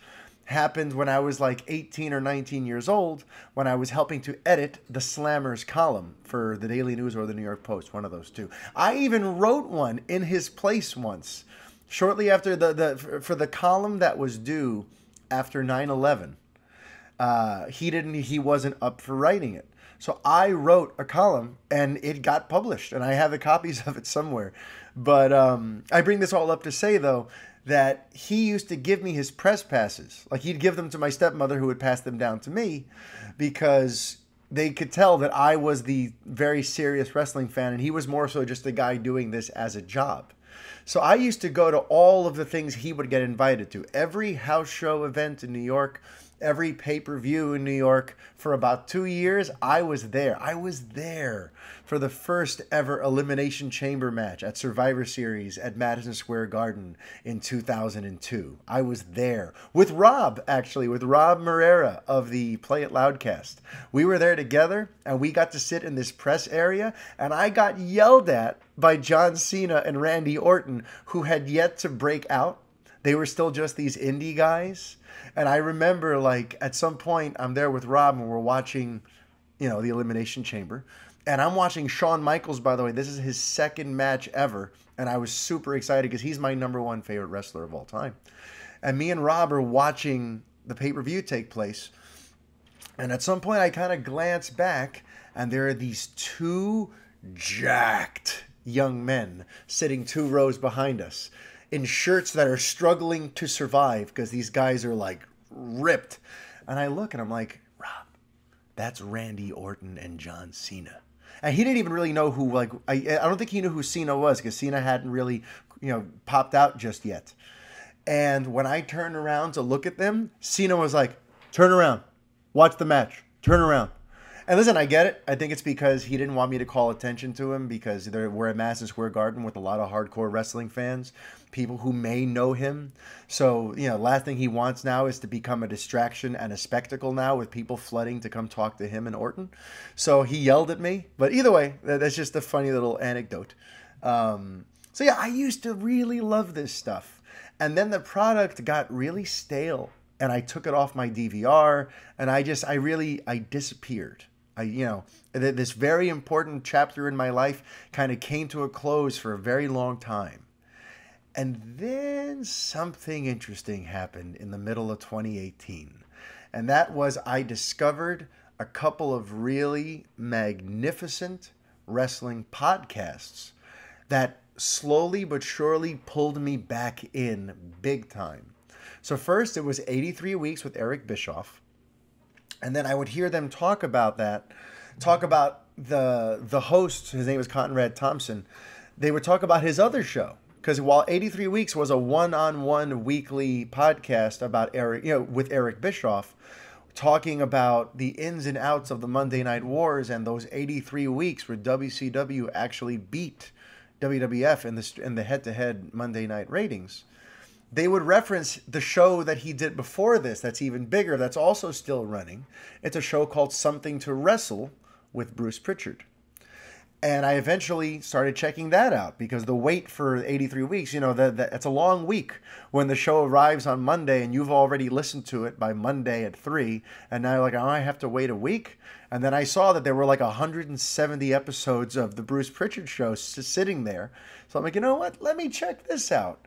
happened when I was like 18 or 19 years old, when I was helping to edit the Slammer's column for the Daily News or the New York Post, one of those two. I even wrote one in his place once. Shortly after for the column that was due after 9/11, he wasn't up for writing it. So I wrote a column and it got published, and I have the copies of it somewhere. But I bring this all up to say, though, that he used to give me his press passes. Like, he'd give them to my stepmother, who would pass them down to me, because they could tell that I was the very serious wrestling fan, and he was more so just a guy doing this as a job. So I used to go to all of the things he would get invited to. Every house show event in New York, every pay-per-view in New York. For about 2 years, I was there. I was there for the first ever Elimination Chamber match at Survivor Series at Madison Square Garden in 2002. I was there with Rob, actually, with Rob Morera of the Play It Loudcast. We were there together, and we got to sit in this press area, and I got yelled at by John Cena and Randy Orton, who had yet to break out. They were still just these indie guys. And I remember, like, at some point, I'm there with Rob and we're watching, the Elimination Chamber. And I'm watching Shawn Michaels, by the way. This is his second match ever. And I was super excited because he's my number one favorite wrestler of all time. And me and Rob are watching the pay-per-view take place. And at some point, I kind of glance back, and there are these two jacked young men sitting 2 rows behind us in shirts that are struggling to survive because these guys are, like, ripped. And I look and I'm like, Rob, that's Randy Orton and John Cena. And he didn't even really know who, like, I don't think he knew who Cena was, because Cena hadn't really, popped out just yet. And when I turned around to look at them, Cena was like, turn around, watch the match, turn around. And listen, I get it. I think it's because he didn't want me to call attention to him, because we're at Madison Square Garden with a lot of hardcore wrestling fans, people who may know him. So, last thing he wants now is to become a distraction and a spectacle now, with people flooding to come talk to him and Orton. So he yelled at me. But either way, that's just a funny little anecdote. So yeah, I used to really love this stuff. And then the product got really stale, and I took it off my DVR, and I disappeared. This very important chapter in my life kind of came to a close for a very long time. And then something interesting happened in the middle of 2018. And that was, I discovered a couple of really magnificent wrestling podcasts that slowly but surely pulled me back in big time. So first, it was 83 Weeks with Eric Bischoff. And then I would hear them talk about the host, his name was Conrad Thompson. They would talk about his other show, because while 83 Weeks was a one-on-one weekly podcast about with Eric Bischoff, talking about the ins and outs of the Monday Night Wars and those 83 weeks where WCW actually beat WWF in the head-to-head Monday night ratings. They would reference the show that he did before this that's even bigger, that's also still running. It's a show called Something to Wrestle with Bruce Pritchard. And I eventually started checking that out, because the wait for 83 weeks, it's a long week when the show arrives on Monday and you've already listened to it by Monday at 3. And now you're like, I have to wait a week. And then I saw that there were like 170 episodes of the Bruce Pritchard show sitting there. So I'm like, you know what? Let me check this out.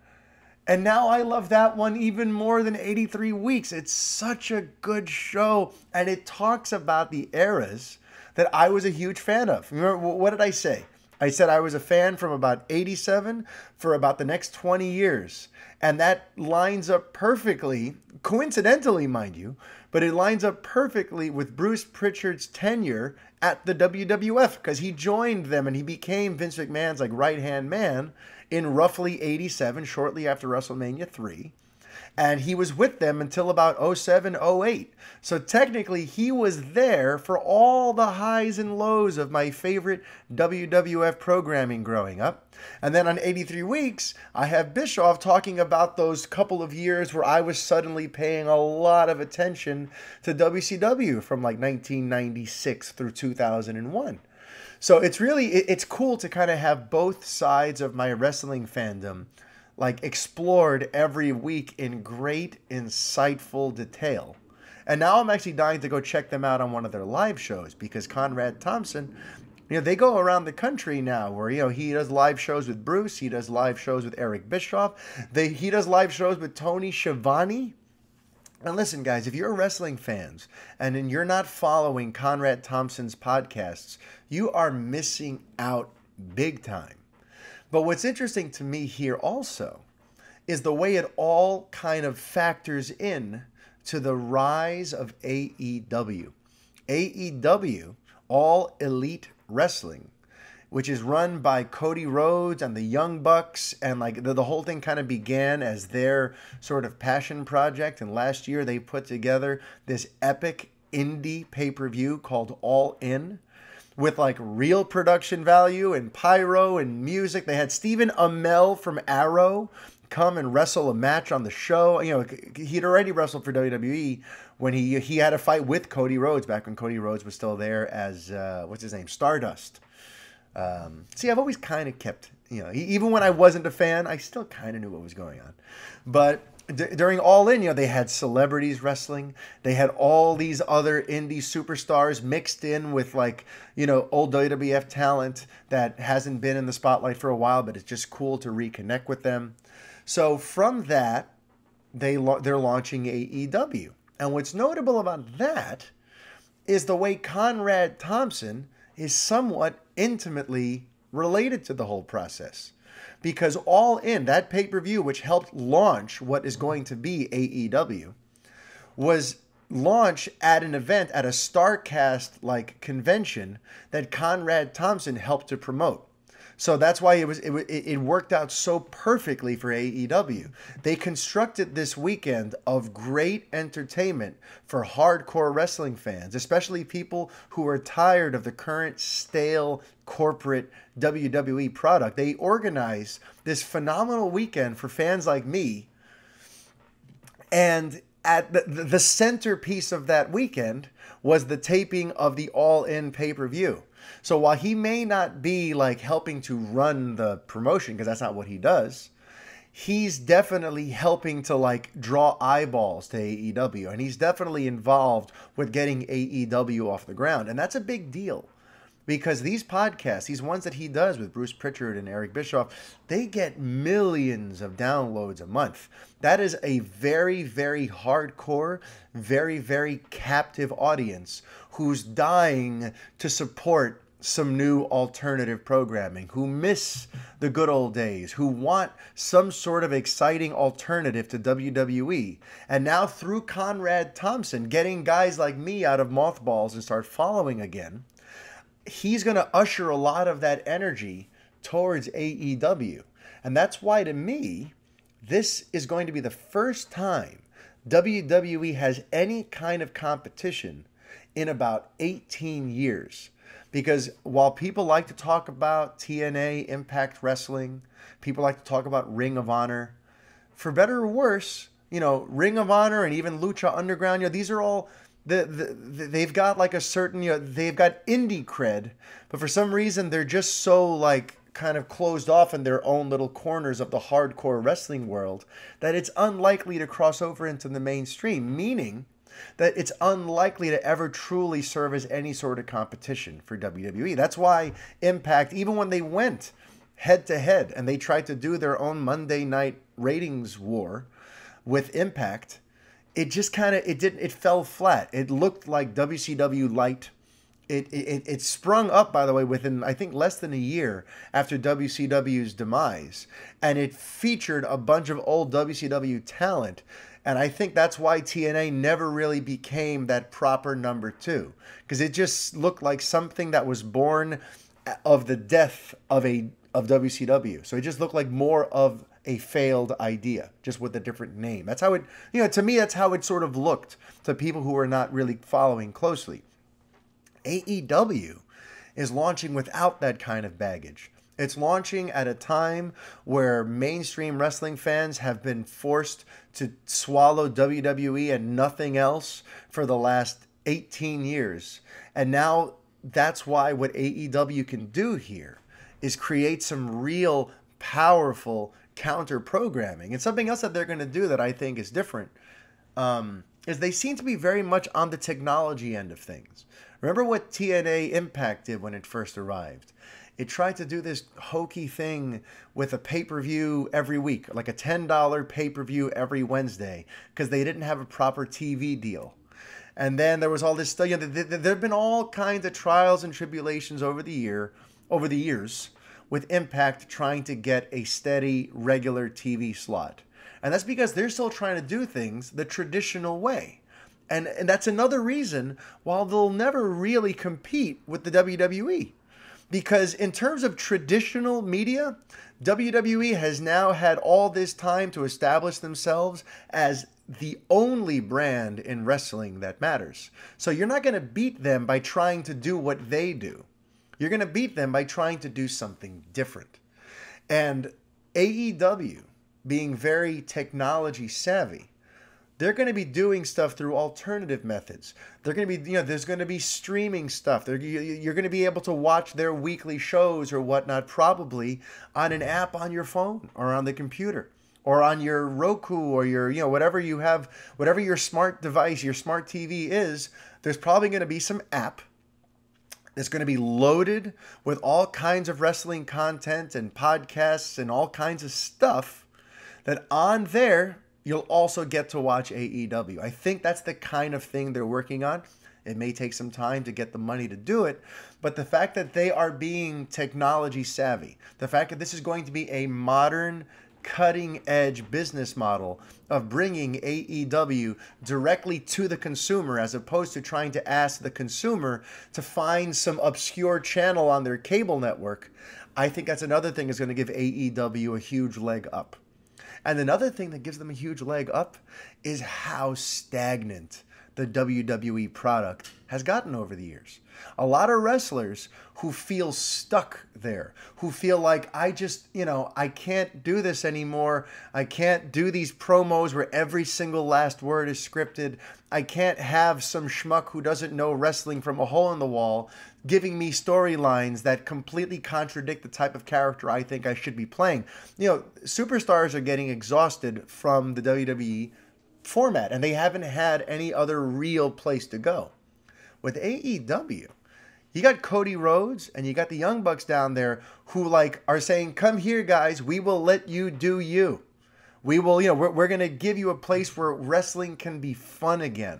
And now I love that one even more than 83 Weeks. It's such a good show. And it talks about the eras that I was a huge fan of. Remember, what did I say? I said I was a fan from about 87 for about the next 20 years. And that lines up perfectly, coincidentally, mind you, but it lines up perfectly with Bruce Pritchard's tenure at the WWF, because he joined them and he became Vince McMahon's right-hand man in roughly 87, shortly after WrestleMania 3. And he was with them until about 07, 08. So technically, he was there for all the highs and lows of my favorite WWF programming growing up. And then on 83 Weeks, I have Bischoff talking about those couple of years where I was suddenly paying a lot of attention to WCW from 1996 through 2001. So it's cool to kind of have both sides of my wrestling fandom explored every week in great, insightful detail. And now I'm actually dying to go check them out on one of their live shows, because Conrad Thompson, they go around the country now where, he does live shows with Bruce, he does live shows with Eric Bischoff, he does live shows with Tony Schiavone, And listen, guys, if you're wrestling fans and you're not following Conrad Thompson's podcasts, you are missing out big time. But what's interesting to me here also is the way it all kind of factors in to the rise of AEW. AEW, All Elite Wrestling, which is run by Cody Rhodes and the Young Bucks, and like the whole thing kind of began as their sort of passion project. And last year they put together this epic indie pay-per-view called All In, with like real production value and pyro and music. They had Stephen Amell from Arrow come and wrestle a match on the show. You know, he'd already wrestled for WWE when he had a fight with Cody Rhodes back when Cody Rhodes was still there as what's his name, Stardust. See, I've always kind of kept, you know, even when I wasn't a fan, I still kind of knew what was going on. But during All In, you know, they had celebrities wrestling. They had all these other indie superstars mixed in with, like, you know, old WWF talent that hasn't been in the spotlight for a while, but it's just cool to reconnect with them. So from that, they're launching AEW. And what's notable about that is the way Conrad Thompson is somewhat intimately related to the whole process. Because All In, that pay-per-view, which helped launch what is going to be AEW, was launched at an event at a StarCast-like convention that Conrad Thompson helped to promote. So that's why it worked out so perfectly for AEW. They constructed this weekend of great entertainment for hardcore wrestling fans, especially people who are tired of the current stale corporate WWE product. They organized this phenomenal weekend for fans like me. And at the centerpiece of that weekend was the taping of the All In pay-per-view. So while he may not be like helping to run the promotion, because that's not what he does, he's definitely helping to like draw eyeballs to AEW. And he's definitely involved with getting AEW off the ground. And that's a big deal. Because these podcasts, these ones that he does with Bruce Pritchard and Eric Bischoff, they get millions of downloads a month. That is a very, very hardcore, very, very captive audience who's dying to support some new alternative programming, who miss the good old days, who want some sort of exciting alternative to WWE. And now through Conrad Thompson, getting guys like me out of mothballs and start following again, he's going to usher a lot of that energy towards AEW. And that's why, to me, this is going to be the first time WWE has any kind of competition in about 18 years. Because while people like to talk about TNA, Impact Wrestling, people like to talk about Ring of Honor, for better or worse, you know, Ring of Honor and even Lucha Underground, you know, these are all... they've got like a certain, you know, they've got indie cred, but for some reason they're just so like kind of closed off in their own little corners of the hardcore wrestling world that it's unlikely to cross over into the mainstream, meaning that it's unlikely to ever truly serve as any sort of competition for WWE. That's why Impact, even when they went head to head and they tried to do their own Monday night ratings war with Impact, it just kind of, it fell flat. It looked like WCW light. It sprung up, by the way, within, I think, less than a year after WCW's demise. And it featured a bunch of old WCW talent. And I think that's why TNA never really became that proper number two. Because it just looked like something that was born of the death of WCW. So it just looked like more of a failed idea, just with a different name. That's how it, you know, to me, that's how it sort of looked to people who are not really following closely. AEW is launching without that kind of baggage. It's launching at a time where mainstream wrestling fans have been forced to swallow WWE and nothing else for the last 18 years. And now that's why what AEW can do here is create some real powerful counter programming. And something else that they're going to do that I think is different is they seem to be very much on the technology end of things. Remember what TNA Impact did when it first arrived? It tried to do this hokey thing with a pay-per-view every week, like a $10 pay-per-view every Wednesday, because they didn't have a proper TV deal. And then there was all this stuff. There have been all kinds of trials and tribulations over the years, with Impact trying to get a steady, regular TV slot. And that's because they're still trying to do things the traditional way. And that's another reason why they'll never really compete with the WWE. Because in terms of traditional media, WWE has now had all this time to establish themselves as the only brand in wrestling that matters. So you're not going to beat them by trying to do what they do. You're going to beat them by trying to do something different. And AEW, being very technology savvy, they're going to be doing stuff through alternative methods. They're going to be, there's going to be streaming stuff. You're going to be able to watch their weekly shows or whatnot, probably on an app on your phone or on the computer or on your Roku or your, whatever you have, whatever your smart device, your smart TV is. There's probably going to be some app that's going to be loaded with all kinds of wrestling content and podcasts and all kinds of stuff that on there, you'll also get to watch AEW. I think that's the kind of thing they're working on. It may take some time to get the money to do it, but the fact that they are being technology savvy, the fact that this is going to be a modern, cutting-edge business model of bringing AEW directly to the consumer as opposed to trying to ask the consumer to find some obscure channel on their cable network, I think that's another thing that's going to give AEW a huge leg up. And another thing that gives them a huge leg up is how stagnant the WWE product has gotten over the years. A lot of wrestlers who feel stuck there, who feel like, I can't do this anymore. I can't do these promos where every single last word is scripted. I can't have some schmuck who doesn't know wrestling from a hole in the wall giving me storylines that completely contradict the type of character I think I should be playing. Superstars are getting exhausted from the WWE format, and they haven't had any other real place to go. With AEW, you got Cody Rhodes and you got the Young Bucks down there who are saying, come here, guys, we will let you do you. We will, we're going to give you a place where wrestling can be fun again.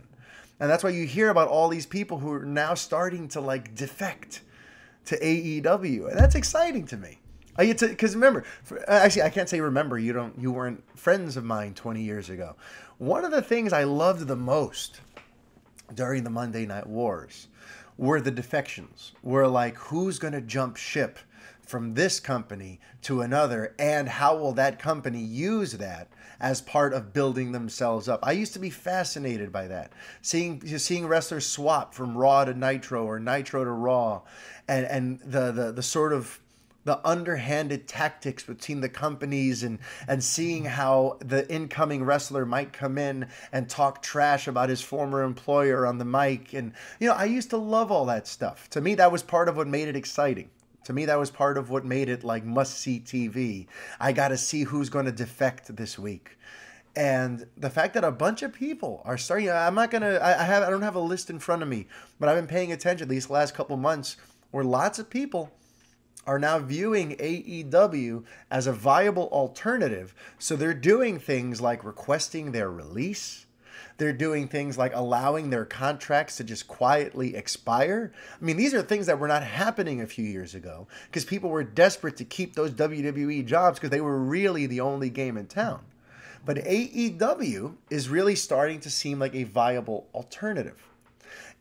And that's why you hear about all these people who are now starting to defect to AEW. And that's exciting to me. Because remember, actually, I can't say remember, you weren't friends of mine 20 years ago. One of the things I loved the most during the Monday Night Wars were the defections. Were who's going to jump ship from this company to another, and how will that company use that as part of building themselves up? I used to be fascinated by that. Seeing wrestlers swap from Raw to Nitro or Nitro to Raw, and the sort of the underhanded tactics between the companies, and seeing how the incoming wrestler might come in and talk trash about his former employer on the mic. And, I used to love all that stuff. To me, that was part of what made it exciting. To me, that was part of what made it must-see TV. I got to see who's going to defect this week. And the fact that a bunch of people are starting, I don't have a list in front of me, but I've been paying attention these last couple months where lots of people are now viewing AEW as a viable alternative. So they're doing things like requesting their release. They're doing things like allowing their contracts to just quietly expire. I mean, these are things that were not happening a few years ago because people were desperate to keep those WWE jobs because they were really the only game in town. But AEW is really starting to seem like a viable alternative.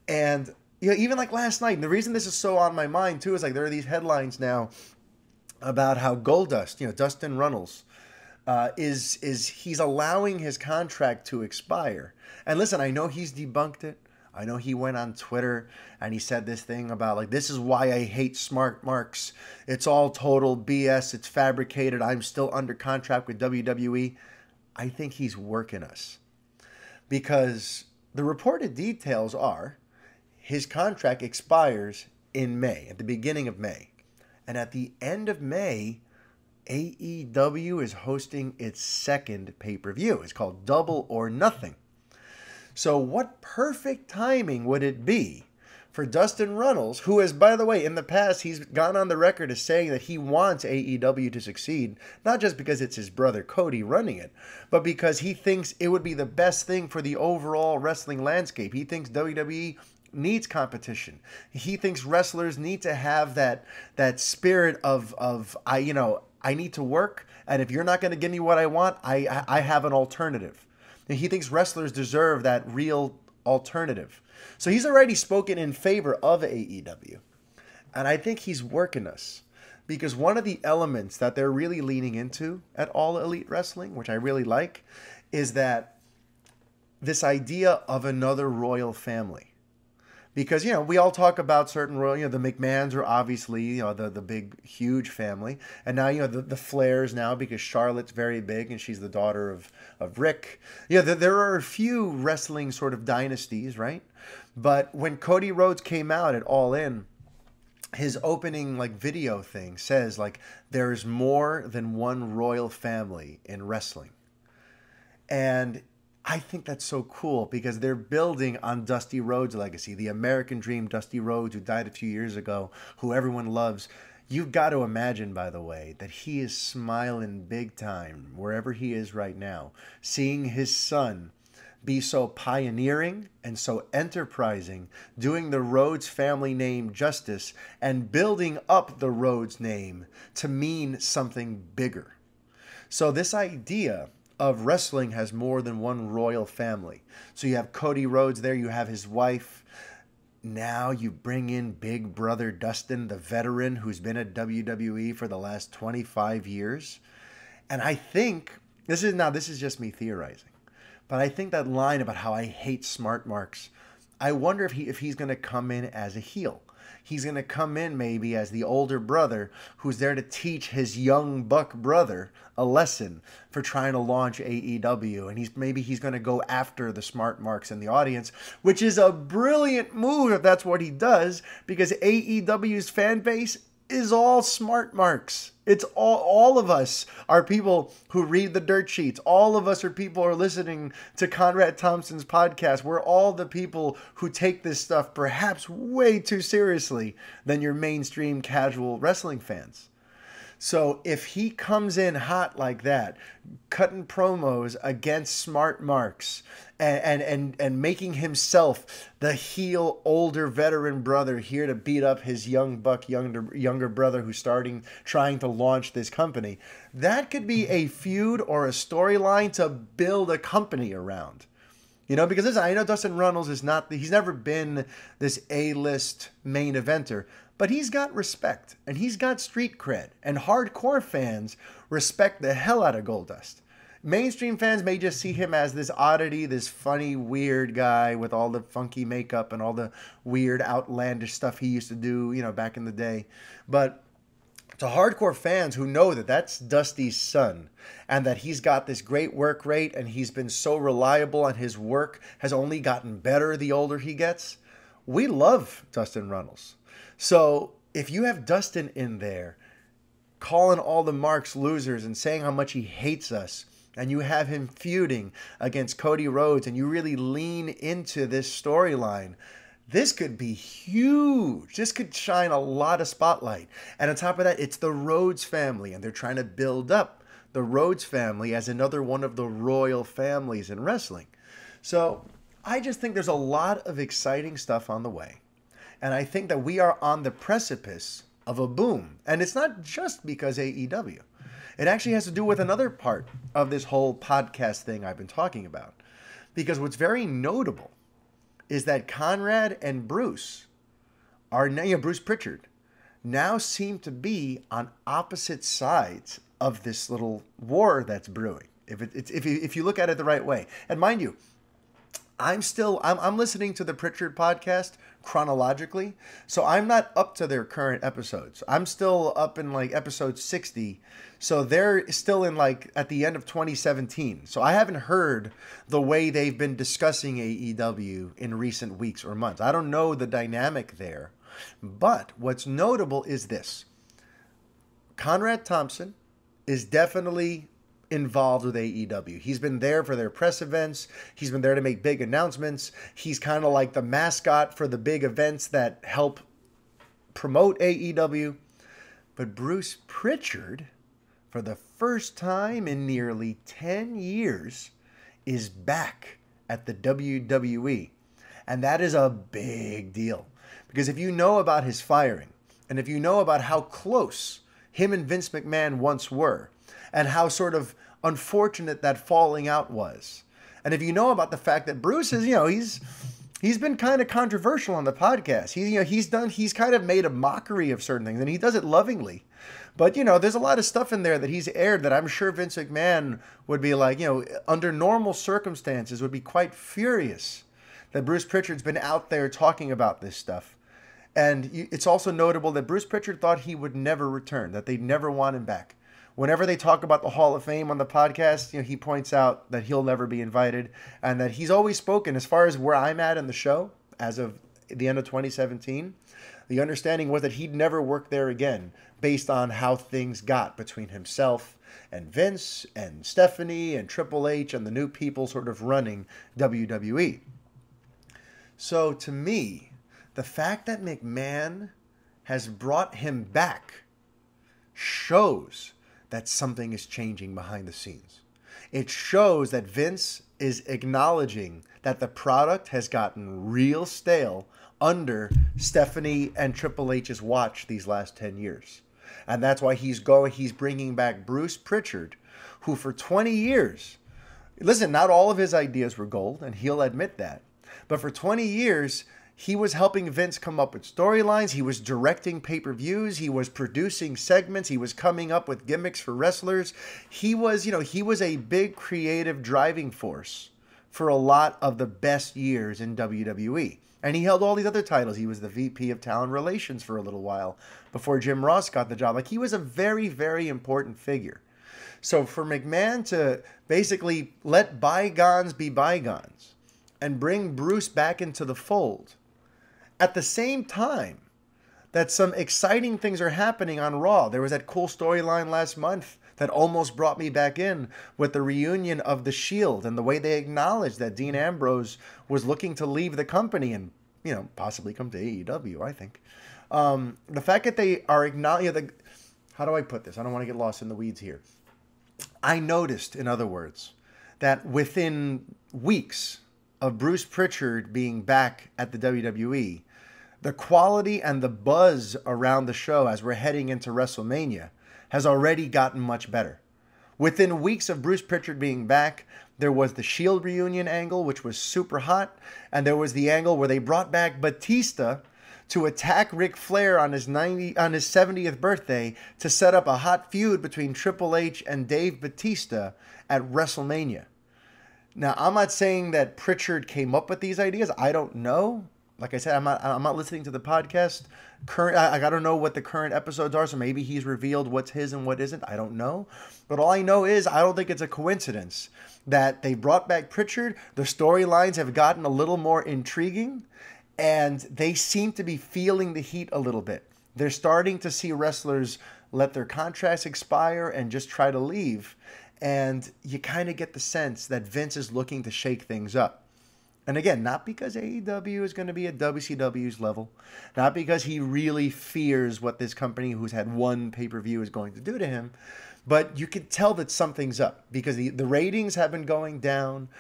And even last night, and the reason this is so on my mind too is there are these headlines now about how Goldust, Dustin Runnels, he's allowing his contract to expire. And listen, I know he's debunked it. I know he went on Twitter and he said this thing about this is why I hate smart marks. It's all total BS. It's fabricated. I'm still under contract with WWE. I think he's working us because the reported details are his contract expires in May, at the beginning of May. And at the end of May, AEW is hosting its second pay-per-view. It's called Double or Nothing. So what perfect timing would it be for Dustin Runnels, who has, by the way, in the past, he's gone on the record as saying that he wants AEW to succeed, not just because it's his brother Cody running it, but because he thinks it would be the best thing for the overall wrestling landscape. He thinks WWE needs competition. He thinks wrestlers need to have that spirit of I need to work, and if you're not going to give me what I want, I have an alternative. And he thinks wrestlers deserve that real alternative. So he's already spoken in favor of AEW. And I think he's working us. Because one of the elements that they're really leaning into at All Elite Wrestling, which I really like, is that this idea of another royal family. Because, we all talk about certain royal, the McMahons are obviously, the big, huge family. And now, the Flairs now, because Charlotte's very big and she's the daughter of Rick. There are a few wrestling sort of dynasties, right? But when Cody Rhodes came out at All In, his opening video thing says there's more than one royal family in wrestling. And I think that's so cool because they're building on Dusty Rhodes' legacy, the American Dream Dusty Rhodes, who died a few years ago, who everyone loves. You've got to imagine, by the way, that he is smiling big time wherever he is right now, seeing his son be so pioneering and so enterprising, doing the Rhodes family name justice and building up the Rhodes name to mean something bigger. So this idea of wrestling has more than one royal family. So you have Cody Rhodes there, you have his wife. Now you bring in big brother Dustin, the veteran who's been at WWE for the last 25 years. And I think, this is just me theorizing, but I think that line about how I hate smart marks, I wonder if he's going to come in as a heel. He's going to come in maybe as the older brother who's there to teach his young buck brother a lesson for trying to launch AEW. And maybe he's going to go after the smart marks in the audience, which is a brilliant move if that's what he does, because AEW's fan base is all smart marks. It's all of us are people who read the dirt sheets. All of us are people who are listening to Conrad Thompson's podcast. We're all the people who take this stuff perhaps way too seriously than your mainstream casual wrestling fans. So if he comes in hot like that, cutting promos against smart marks and making himself the heel older veteran brother here to beat up his young buck younger brother who's trying to launch this company, that could be a feud or a storyline to build a company around. Because listen, I know Dustin Runnels he's never been this A-list main eventer, but he's got respect, and he's got street cred, and hardcore fans respect the hell out of Goldust. Mainstream fans may just see him as this oddity, this funny, weird guy with all the funky makeup and all the weird, outlandish stuff he used to do, back in the day. But to hardcore fans who know that that's Dusty's son, and that he's got this great work rate, and he's been so reliable, and his work has only gotten better the older he gets, we love Dustin Runnels. So if you have Dustin in there calling all the marks losers and saying how much he hates us, and you have him feuding against Cody Rhodes, and you really lean into this storyline, this could be huge. This could shine a lot of spotlight. And on top of that, it's the Rhodes family, and they're trying to build up the Rhodes family as another one of the royal families in wrestling. So I just think there's a lot of exciting stuff on the way. And I think that we are on the precipice of a boom. And it's not just because AEW. It actually has to do with another part of this whole podcast thing I've been talking about. Because what's very notable is that Conrad and Bruce Bruce Pritchard, now seem to be on opposite sides of this little war that's brewing. If you look at it the right way. And mind you, I'm listening to the Pritchard podcast chronologically, so I'm not up to their current episodes. I'm still up in episode 60, so they're still in at the end of 2017. So I haven't heard the way they've been discussing AEW in recent weeks or months. I don't know the dynamic there, but what's notable is this. Conrad Thompson is definitely involved with AEW. He's been there for their press events. He's been there to make big announcements. He's kind of like the mascot for the big events that help promote AEW. But Bruce Pritchard, for the first time in nearly 10 years, is back at the WWE. And that is a big deal. Because if you know about his firing, and if you know about how close him and Vince McMahon once were, and how sort of unfortunate that falling out was, and if you know about the fact that Bruce is, he's been kind of controversial on the podcast. He's kind of made a mockery of certain things, and he does it lovingly. But, there's a lot of stuff in there that he's aired that I'm sure Vince McMahon would be like, under normal circumstances would be quite furious that Bruce Pritchard's been out there talking about this stuff. And it's also notable that Bruce Pritchard thought he would never return, that they'd never want him back. Whenever they talk about the Hall of Fame on the podcast, he points out that he'll never be invited, and that he's always spoken, as far as where I'm at in the show, as of the end of 2017, the understanding was that he'd never work there again, based on how things got between himself and Vince and Stephanie and Triple H and the new people sort of running WWE. So to me, the fact that McMahon has brought him back shows that something is changing behind the scenes. It shows that Vince is acknowledging that the product has gotten real stale under Stephanie and Triple H's watch these last 10 years. And that's why he's bringing back Bruce Pritchard, who for 20 years, listen, not all of his ideas were gold, and he'll admit that. But for 20 years, he was helping Vince come up with storylines. He was directing pay-per-views. He was producing segments. He was coming up with gimmicks for wrestlers. He was a big creative driving force for a lot of the best years in WWE. And he held all these other titles. He was the VP of Talent Relations for a little while before Jim Ross got the job. Like, he was a very, very important figure. So for McMahon to basically let bygones be bygones and bring Bruce back into the fold, at the same time that some exciting things are happening on Raw. There was that cool storyline last month that almost brought me back in with the reunion of The Shield and the way they acknowledged that Dean Ambrose was looking to leave the company and, possibly come to AEW, I think. The fact that they are acknowledging, how do I put this? I don't want to get lost in the weeds here. I noticed, in other words, that within weeks of Bruce Pritchard being back at the WWE, the quality and the buzz around the show as we're heading into WrestleMania has already gotten much better. Within weeks of Bruce Pritchard being back, there was the Shield reunion angle, which was super hot, and there was the angle where they brought back Batista to attack Ric Flair on his 70th birthday to set up a hot feud between Triple H and Dave Batista at WrestleMania. Now, I'm not saying that Pritchard came up with these ideas. I don't know. Like I said, I'm not listening to the podcast. I don't know what the current episodes are, so maybe he's revealed what's his and what isn't. I don't know. But all I know is I don't think it's a coincidence that they brought back Pritchard. The storylines have gotten a little more intriguing, and they seem to be feeling the heat a little bit. They're starting to see wrestlers let their contracts expire and just try to leave. And you kind of get the sense that Vince is looking to shake things up. And again, not because AEW is going to be at WCW's level, not because he really fears what this company who's had one pay-per-view is going to do to him, but you can tell that something's up because the ratings have been going down,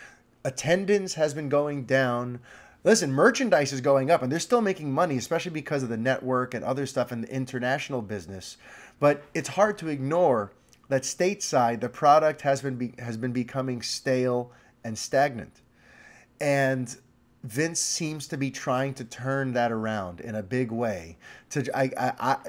attendance has been going down. Listen, merchandise is going up, and they're still making money, especially because of the network and other stuff in the international business. But it's hard to ignore that stateside, the product has been becoming stale and stagnant. And Vince seems to be trying to turn that around in a big way,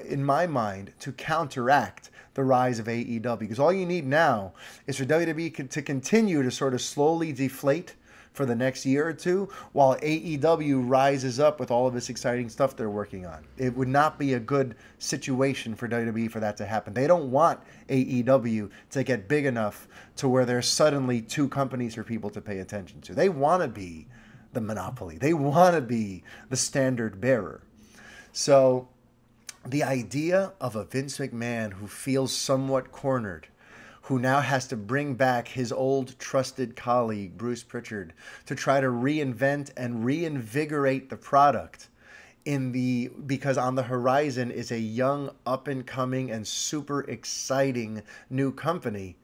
in my mind, to counteract the rise of AEW. Because all you need now is for WWE to continue to sort of slowly deflate for the next year or two while AEW rises up with all of this exciting stuff they're working on. It would not be a good situation for WWE for that to happen. They don't want AEW to get big enough to where there's suddenly two companies for people to pay attention to. They want to be the monopoly. They want to be the standard bearer. So the idea of a Vince McMahon who feels somewhat cornered, who now has to bring back his old trusted colleague, Bruce Pritchard, to try to reinvent and reinvigorate the product because on the horizon is a young, up-and-coming, and super exciting new company.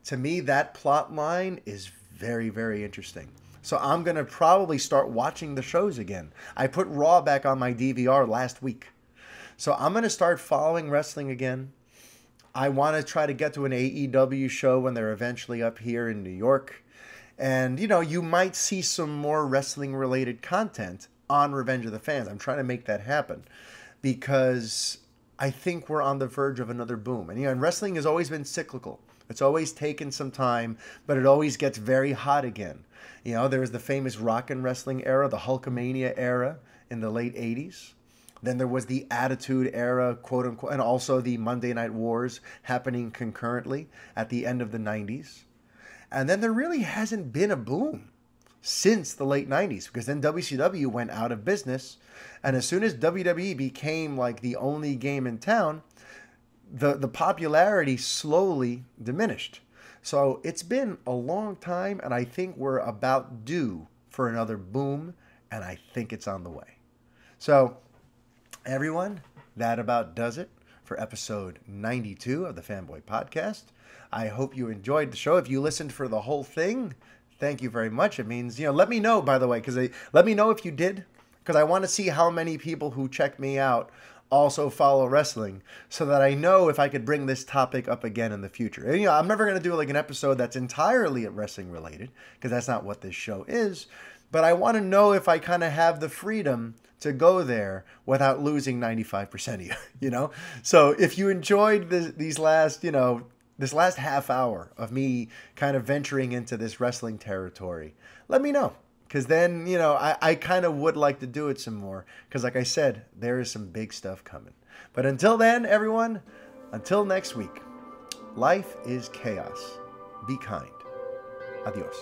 To me, that plot line is very, very interesting. So I'm going to probably start watching the shows again. I put Raw back on my DVR last week. So I'm going to start following wrestling again. I want to try to get to an AEW show when they're eventually up here in New York. And, you might see some more wrestling-related content on Revenge of the Fans. I'm trying to make that happen because I think we're on the verge of another boom. And wrestling has always been cyclical. It's always taken some time, but it always gets very hot again. There was the famous rock and wrestling era, the Hulkamania era in the late 80s. Then there was the Attitude Era, quote unquote, and also the Monday Night Wars happening concurrently at the end of the 90s. And then there really hasn't been a boom since the late 90s, because then WCW went out of business, and as soon as WWE became like the only game in town, the popularity slowly diminished. So it's been a long time, and I think we're about due for another boom, and I think it's on the way. So everyone, that about does it for episode 92 of the Fanboy Podcast. I hope you enjoyed the show. If you listened for the whole thing, thank you very much. It means, let me know, by the way, let me know if you did, because I want to see how many people who check me out also follow wrestling, so that I know if I could bring this topic up again in the future. And, I'm never going to do like an episode that's entirely wrestling related, because that's not what this show is. But I want to know if I kind of have the freedom to go there without losing 95% of you, So if you enjoyed this last half hour of me kind of venturing into this wrestling territory, let me know. Because then, I kind of would like to do it some more. Because like I said, there is some big stuff coming. But until then, everyone, until next week, life is chaos. Be kind. Adios.